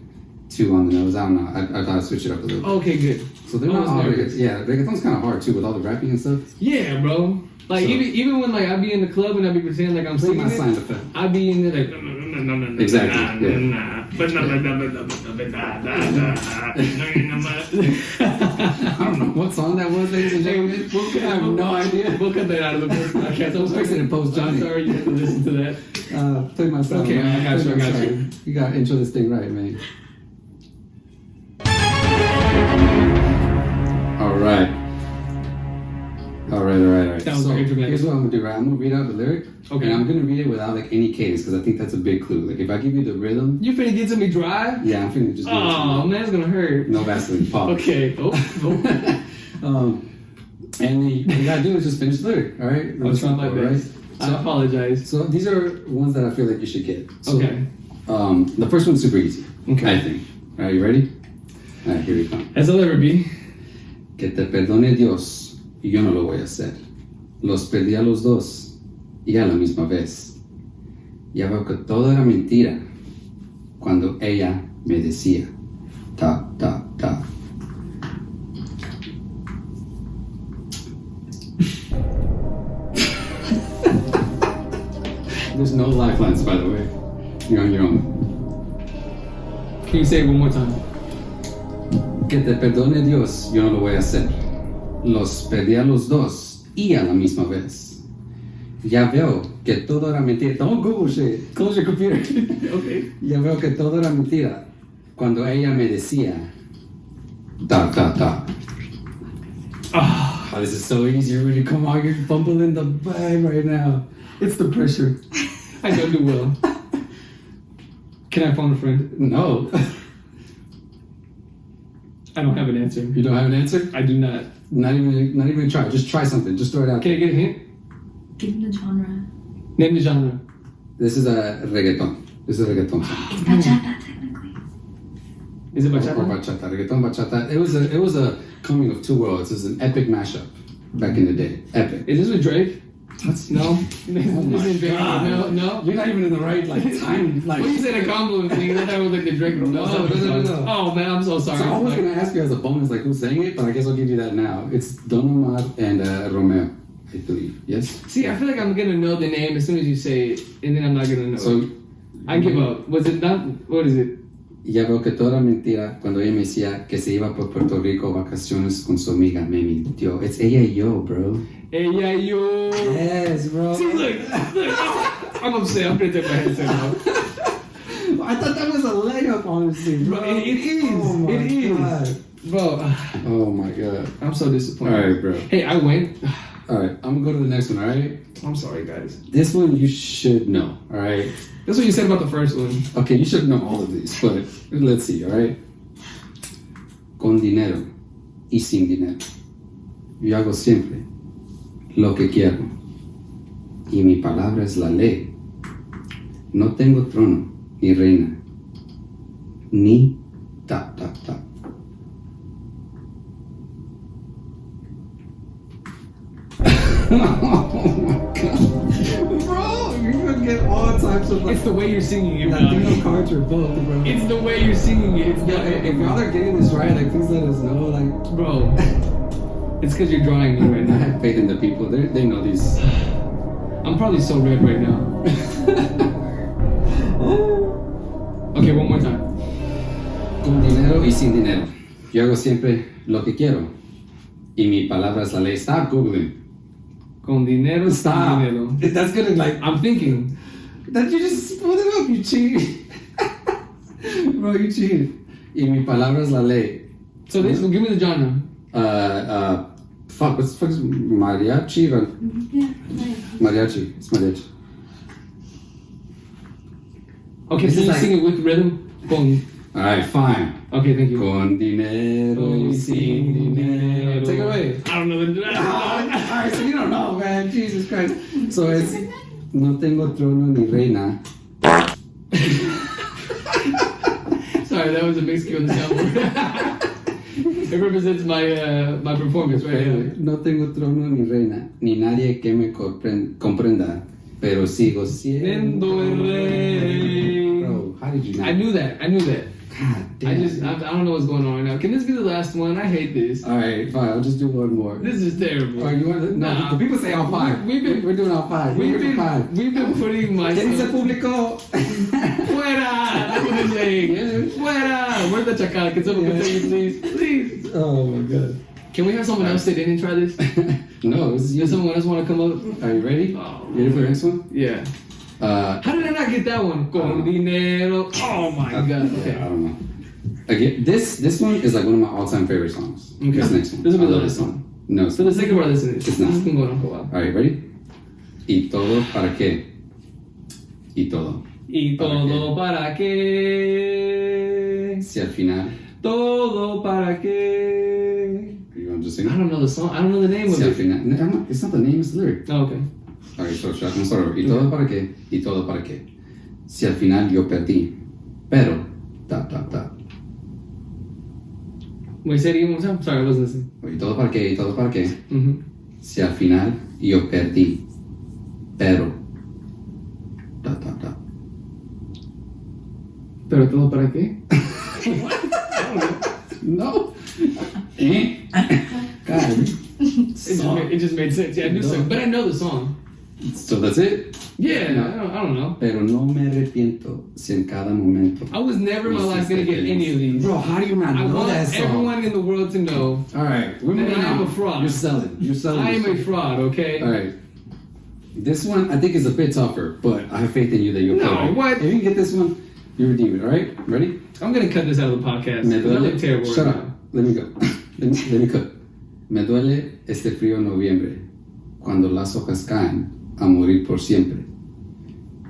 Speaker 2: 2 on the nose. I don't know. I thought I'd switch it up a little.
Speaker 1: Okay, good.
Speaker 2: So they're not all reggaeton. Yeah, reggaeton's kind of hard too with all the rapping and stuff.
Speaker 1: Yeah, bro. Like so, even when like I be in the club and I be pretending like I'm singing it, I be in there like no.
Speaker 2: Exactly.
Speaker 1: Yeah. I
Speaker 2: don't know what song that was, ladies and gentlemen. I have no idea.
Speaker 1: We'll cut that out of the podcast.
Speaker 2: I was fixing it post Johnny.
Speaker 1: I'm sorry you have to listen to that.
Speaker 2: Play my song.
Speaker 1: Okay, I got you.
Speaker 2: You gotta intro this thing right, man. All right.
Speaker 1: That was
Speaker 2: so
Speaker 1: very dramatic.
Speaker 2: here's what I'm gonna do, right? I'm gonna read out the lyric.
Speaker 1: Okay.
Speaker 2: And I'm gonna read it without like any cadence because I think that's a big clue. Like if I give you the rhythm.
Speaker 1: You finna get to me dry?
Speaker 2: Yeah, I'm finna just.
Speaker 1: Oh man, it's gonna hurt.
Speaker 2: No Vaseline. Pause.
Speaker 1: Okay.
Speaker 2: And you gotta do is just finish the lyric. All right.
Speaker 1: I'll try my best. Right? I apologize.
Speaker 2: So these are ones that I feel like you should get. So,
Speaker 1: okay.
Speaker 2: The first one's super easy.
Speaker 1: Okay.
Speaker 2: I think. All right, you ready? All right, here we come.
Speaker 1: As I'll ever be.
Speaker 2: Que te perdone Dios y yo no lo voy a hacer. Los perdí a los dos y a la misma vez. Ya veo que todo era mentira cuando ella me decía ta ta ta. There's no lifelines, by the way. You're on your own.
Speaker 1: Can you say it one more time?
Speaker 2: Que te perdone Dios, yo no lo voy a hacer. Los perdí a los dos y a la misma vez. Ya veo que todo era mentira. Don't Google shit. Close your computer.
Speaker 1: Okay.
Speaker 2: Ya veo que todo era mentira cuando ella me decía ta ta ta. Oh, this is so easy. Rudy. Come on, you're fumbling the bag right now. It's the pressure.
Speaker 1: I don't do well. Can I phone a friend?
Speaker 2: No.
Speaker 1: I don't have an answer.
Speaker 2: You don't have an answer?
Speaker 1: I do not.
Speaker 2: Not even try. Just try something. Just throw it out.
Speaker 1: Can I get a hint?
Speaker 3: Give me the genre.
Speaker 1: Name the genre.
Speaker 2: This is a reggaeton. This is a reggaeton song.
Speaker 3: It's bachata, technically.
Speaker 1: Is it bachata?
Speaker 2: Or bachata. Reggaeton bachata. It was a coming of two worlds. It was an epic mashup back in the day. Epic.
Speaker 1: Is this with Drake? No.
Speaker 2: God.
Speaker 1: No.
Speaker 2: You're not even in the right time.
Speaker 1: When you said a compliment thing, I thought it was like the Drake. No. Oh man, I'm so sorry.
Speaker 2: So I was gonna ask you as a bonus, like who's saying it, but I guess I'll give you that now. It's Don Omar and Romeo, I believe. Yes.
Speaker 1: See, I feel like I'm gonna know the name as soon as you say it, and then I'm not gonna know.
Speaker 2: So
Speaker 1: I give up. Was it not? What is it?
Speaker 2: Ya veo que toda mentira cuando ella me decía que se iba por Puerto Rico vacaciones con su amiga me mintió. It's ella y yo, bro.
Speaker 1: Ella y yo.
Speaker 2: Yes, bro.
Speaker 1: See, look. I'm upset. I'm gonna take my headset off.
Speaker 2: I thought that was a layup, honestly, bro.
Speaker 1: It is.
Speaker 2: Oh
Speaker 1: it is.
Speaker 2: God.
Speaker 1: Bro.
Speaker 2: Oh my God.
Speaker 1: I'm so disappointed.
Speaker 2: All right, bro.
Speaker 1: Hey, I win.
Speaker 2: All right, I'm gonna go to the next one. All right.
Speaker 1: I'm sorry, guys.
Speaker 2: This one you should know. All right.
Speaker 1: That's what you said about the first one.
Speaker 2: Okay, you should know all of these, but let's see. All right. Con dinero y sin dinero, yo hago siempre lo que quiero y mi palabra es la ley. No tengo trono ni reina ni ta ta ta. Oh my God. Bro, you're gonna get all types of like.
Speaker 1: It's the way you're singing it, bro.
Speaker 2: Latino culture, both, bro.
Speaker 1: It's the way you're singing it. It's
Speaker 2: If y'all are getting this right, like, please let us know. Like,
Speaker 1: bro, it's because you're drawing me right
Speaker 2: I
Speaker 1: now.
Speaker 2: have faith in the people. They know these.
Speaker 1: I'm probably so red right now. Okay, one more time.
Speaker 2: Con dinero y sin dinero, yo hago siempre lo que quiero y mi palabra es la ley. Stop googling.
Speaker 1: Con dinero,
Speaker 2: Stop.
Speaker 1: sin dinero.
Speaker 2: That's gonna like.
Speaker 1: I'm thinking.
Speaker 2: That you just pulled it up. You cheated, bro. You cheated. Y mi palabra es la ley.
Speaker 1: So this, give me the genre.
Speaker 2: Fuck. What's the fuck is mariachi?
Speaker 3: Yeah, nice.
Speaker 2: Mariachi. It's mariachi.
Speaker 1: Okay,
Speaker 2: This
Speaker 1: can
Speaker 2: is
Speaker 1: you
Speaker 2: like-
Speaker 1: sing it with rhythm? Con.
Speaker 2: All right, fine.
Speaker 1: Okay, thank you.
Speaker 2: Con dinero y sin dinero. Take it away.
Speaker 1: I don't know the.
Speaker 2: Alright, so you don't know, man. Jesus Christ. So it's no tengo trono ni reina.
Speaker 1: Sorry, that was a big skill on the soundboard. It represents my performance right now.
Speaker 2: No tengo trono ni reina, ni nadie que me comprenda. pero sigo siendo
Speaker 1: el rey.
Speaker 2: Bro, how did you not?
Speaker 1: I knew that.
Speaker 2: God damn.
Speaker 1: I don't know what's going on right now. Can this be the last one? I hate this.
Speaker 2: All right, fine. I'll just do one more.
Speaker 1: This is terrible.
Speaker 2: All right, you want to? No,
Speaker 1: Nah.
Speaker 2: the people say all five. We're doing all five.
Speaker 1: We've
Speaker 2: We're doing
Speaker 1: been
Speaker 2: five.
Speaker 1: putting
Speaker 2: ¿Qué dice el
Speaker 1: myself.
Speaker 2: público?
Speaker 1: Fuera! That's what they're saying. Fuera! Where's the chacal? Can someone continue, please? Please.
Speaker 2: Oh my god.
Speaker 1: Can we have someone else sit in and try this?
Speaker 2: No, this is you.
Speaker 1: Does someone else want to come up?
Speaker 2: Are you ready?
Speaker 1: Oh.
Speaker 2: You ready for the next one?
Speaker 1: Yeah.
Speaker 2: Uh,
Speaker 1: How did I not get that one? Con dinero. Oh my god.
Speaker 2: yeah,
Speaker 1: Okay.
Speaker 2: I don't know. Again, this one is like one of my all-time favorite songs.
Speaker 1: Okay.
Speaker 2: This next one.
Speaker 1: This will be
Speaker 2: I
Speaker 1: the
Speaker 2: love
Speaker 1: last
Speaker 2: this
Speaker 1: one.
Speaker 2: No.
Speaker 1: For the sake of our listeners,
Speaker 2: It's
Speaker 1: this
Speaker 2: not.
Speaker 1: has been going on for a while.
Speaker 2: All right, ready? Y todo para qué? Y todo.
Speaker 1: Y todo para qué?
Speaker 2: Si al final.
Speaker 1: Todo para qué?
Speaker 2: You want to just
Speaker 1: I
Speaker 2: sing?
Speaker 1: don't know the song. I don't know the name of
Speaker 2: Si al
Speaker 1: it.
Speaker 2: final. No, it's not the name, it's the lyric.
Speaker 1: Oh, okay.
Speaker 2: All right, so I'm gonna start over. Y todo para qué? Y todo para qué? Si al final yo perdí. Pero. Ta, ta, ta.
Speaker 1: Wait, say it again one more time. Sorry, I wasn't listening.
Speaker 2: Y todo para qué? Y todo para qué?
Speaker 1: Mm-hmm.
Speaker 2: Si al final yo perdí. Pero. Ta, ta, ta.
Speaker 1: Pero todo para qué?
Speaker 2: No. God.
Speaker 1: It just made sense. Yeah, I knew so, but I know the song.
Speaker 2: So that's it?
Speaker 1: Yeah, I don't know.
Speaker 2: Pero no me arrepiento si en cada momento.
Speaker 1: I was never in my life gonna get any of these.
Speaker 2: Bro, how do you not
Speaker 1: I
Speaker 2: know
Speaker 1: want
Speaker 2: that song?
Speaker 1: everyone in the world to know
Speaker 2: All right, we're
Speaker 1: that
Speaker 2: moving
Speaker 1: I am
Speaker 2: on.
Speaker 1: a fraud.
Speaker 2: You're selling. You're selling.
Speaker 1: I am a
Speaker 2: yourself.
Speaker 1: fraud, okay?
Speaker 2: All right. This one I think is a bit tougher, but I have faith in you that you'll
Speaker 1: No,
Speaker 2: pull it.
Speaker 1: what?
Speaker 2: If you can get this one, you redeem it. All right, ready?
Speaker 1: I'm gonna cut this out of the podcast.
Speaker 2: Me
Speaker 1: 'cause I
Speaker 2: duele.
Speaker 1: look terrible
Speaker 2: Shut
Speaker 1: right
Speaker 2: up.
Speaker 1: now.
Speaker 2: Let me go. let me cut. Me duele este frío noviembre, cuando las hojas caen a morir por siempre.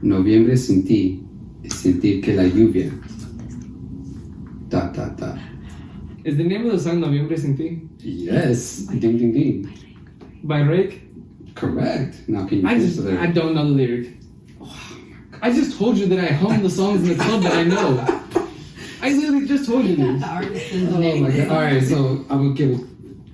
Speaker 2: Noviembre sin ti es sentir que la lluvia. Ta ta ta.
Speaker 1: Is the name of the song Noviembre Sin Ti?
Speaker 2: Yes. Ding ding ding.
Speaker 1: By Rake?
Speaker 2: Correct. Now can you
Speaker 1: I
Speaker 2: finish
Speaker 1: just,
Speaker 2: the
Speaker 1: I don't know the lyric. I just told you that I hum the songs in the club that I know. I literally just told you this.
Speaker 3: The artist's
Speaker 2: Oh
Speaker 3: name.
Speaker 2: my god. Alright, so I will give it.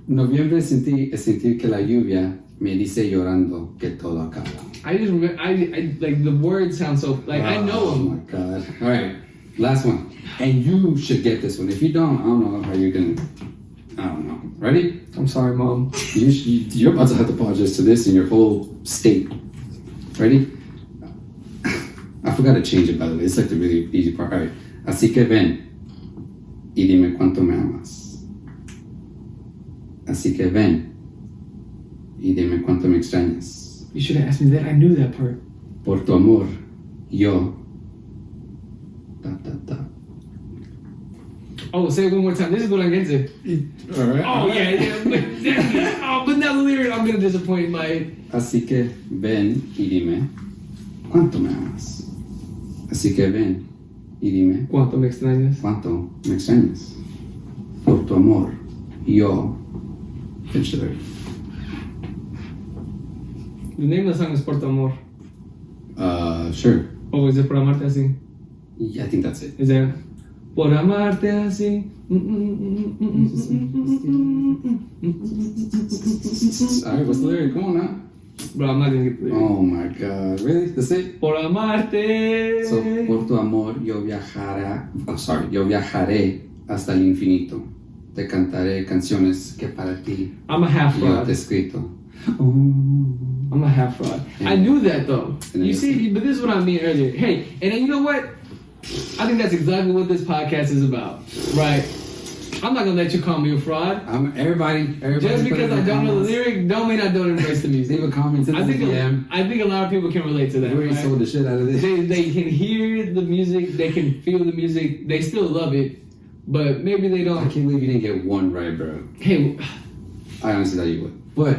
Speaker 2: Noviembre sin ti es sentir que la lluvia me dice llorando que todo acaba.
Speaker 1: I just remember, I like the words sound so, like I know
Speaker 2: Oh
Speaker 1: them.
Speaker 2: my god. Alright, last one. And you should get this one. If you don't, I don't know how you're gonna. I don't know. Ready?
Speaker 1: I'm sorry, Mom.
Speaker 2: You're about to have to apologize to this in your whole state. Ready? I forgot to change it, by the way. It's like the really easy part. Alright. Así que ven y dime cuánto me amas. Así que ven y dime cuánto me extrañas.
Speaker 1: You should have asked me that. I knew that part.
Speaker 2: Por tu amor, yo. Ta, ta, ta.
Speaker 1: Oh, say it one more time. This is what I'm getting to.
Speaker 2: Alright.
Speaker 1: Oh, yeah. But now the lyric, I'm gonna disappoint my.
Speaker 2: Así que ven y dime cuánto me amas. Así que ven y dime
Speaker 1: ¿Cuánto me extrañas?
Speaker 2: cuánto me extrañas. Por tu amor, yo. Finish the lyric.
Speaker 1: The name of the song is Por Tu Amor.
Speaker 2: Sure.
Speaker 1: Oh, is it Por Amarte Así?
Speaker 2: Yeah, I think that's it.
Speaker 1: Is there Por Amarte Así?
Speaker 2: Alright, what's the lyric? Come on now.
Speaker 1: Bro, I'm not gonna get the lyric.
Speaker 2: Oh my god, really? That's it?
Speaker 1: Por amarte.
Speaker 2: So, por tu amor yo viajaré hasta el infinito. Te cantaré canciones que para ti
Speaker 1: I'm a half
Speaker 2: yo
Speaker 1: fraud.
Speaker 2: te he escrito.
Speaker 1: I'm a half fraud. I knew that though.
Speaker 2: And
Speaker 1: You
Speaker 2: then-
Speaker 1: see, but this is what I mean earlier. Hey, and then you know what? I think that's exactly what this podcast is about, right? I'm not gonna let you call me a fraud.
Speaker 2: Everybody
Speaker 1: Just
Speaker 2: put
Speaker 1: because
Speaker 2: in
Speaker 1: I don't know the
Speaker 2: comments.
Speaker 1: lyric, don't mean I don't embrace the music.
Speaker 2: Leave a comment in
Speaker 1: I
Speaker 2: the
Speaker 1: think
Speaker 2: DM.
Speaker 1: I think a lot of people can relate to that.
Speaker 2: We already
Speaker 1: Right?
Speaker 2: sold the shit out of this.
Speaker 1: They can hear the music, they can feel the music, they still love it, but maybe they
Speaker 2: I
Speaker 1: don't.
Speaker 2: can't believe you didn't get one right, bro.
Speaker 1: Hey,
Speaker 2: I honestly thought you would. But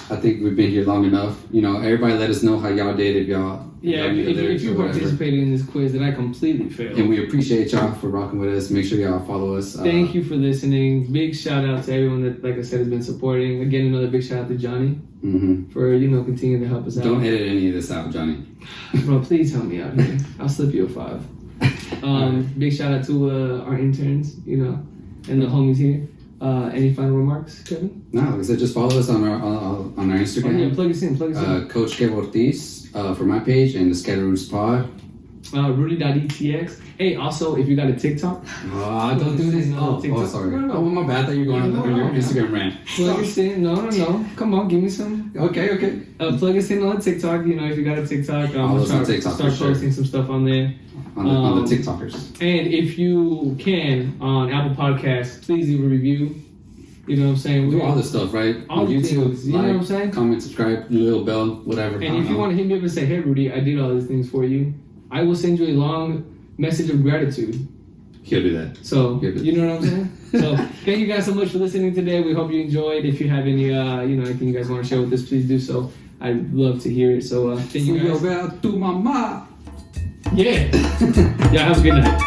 Speaker 2: I think we've been here long enough. You know, everybody let us know how y'all did if y'all.
Speaker 1: yeah,
Speaker 2: y'all knew the
Speaker 1: if
Speaker 2: lyrics
Speaker 1: you
Speaker 2: or whatever.
Speaker 1: participated in this quiz, then I completely failed.
Speaker 2: And we appreciate y'all for rocking with us. Make sure y'all follow us.
Speaker 1: Thank you for listening. Big shout out to everyone that, like I said, has been supporting. Again, another big shout out to Johnny
Speaker 2: Mm-hmm.
Speaker 1: for continuing to help us out.
Speaker 2: Don't edit any of this out, Johnny.
Speaker 1: Bro, please help me out here. I'll slip you a 5. Big shout out to our interns, and the homies here. Any final remarks, Kevin?
Speaker 2: No, like I said, just follow us on our Instagram.
Speaker 1: Oh, yeah, plug us in.
Speaker 2: Coach Kev Ortiz for my page and the Scatteroots Pod.
Speaker 1: Rudy.etx. Hey, also, if you got a TikTok.
Speaker 2: Don't do this. Oh, sorry.
Speaker 1: No.
Speaker 2: Oh, my bad that you're going on your Instagram rant.
Speaker 1: Plug us in. No. Come on, give me some.
Speaker 2: Okay.
Speaker 1: Plug us in on TikTok. You know, if you got a TikTok,
Speaker 2: start
Speaker 1: posting some stuff on there.
Speaker 2: On the TikTokers.
Speaker 1: And if you can, on Apple Podcasts, please leave a review. You know what I'm saying?
Speaker 2: Do all this stuff, right?
Speaker 1: All
Speaker 2: on YouTube,
Speaker 1: things, you know what I'm saying?
Speaker 2: Comment, subscribe, little bell, whatever.
Speaker 1: And if you want to hit me up and say, hey, Rudy, I did all these things for you, I will send you a long message of gratitude.
Speaker 2: He'll do that.
Speaker 1: So, you know what I'm saying? So, thank you guys so much for listening today. We hope you enjoyed. If you have any, anything you guys want to share with us, please do so. I'd love to hear it. So, thank you guys.
Speaker 2: To mama.
Speaker 1: Yeah. Yeah, have a good night.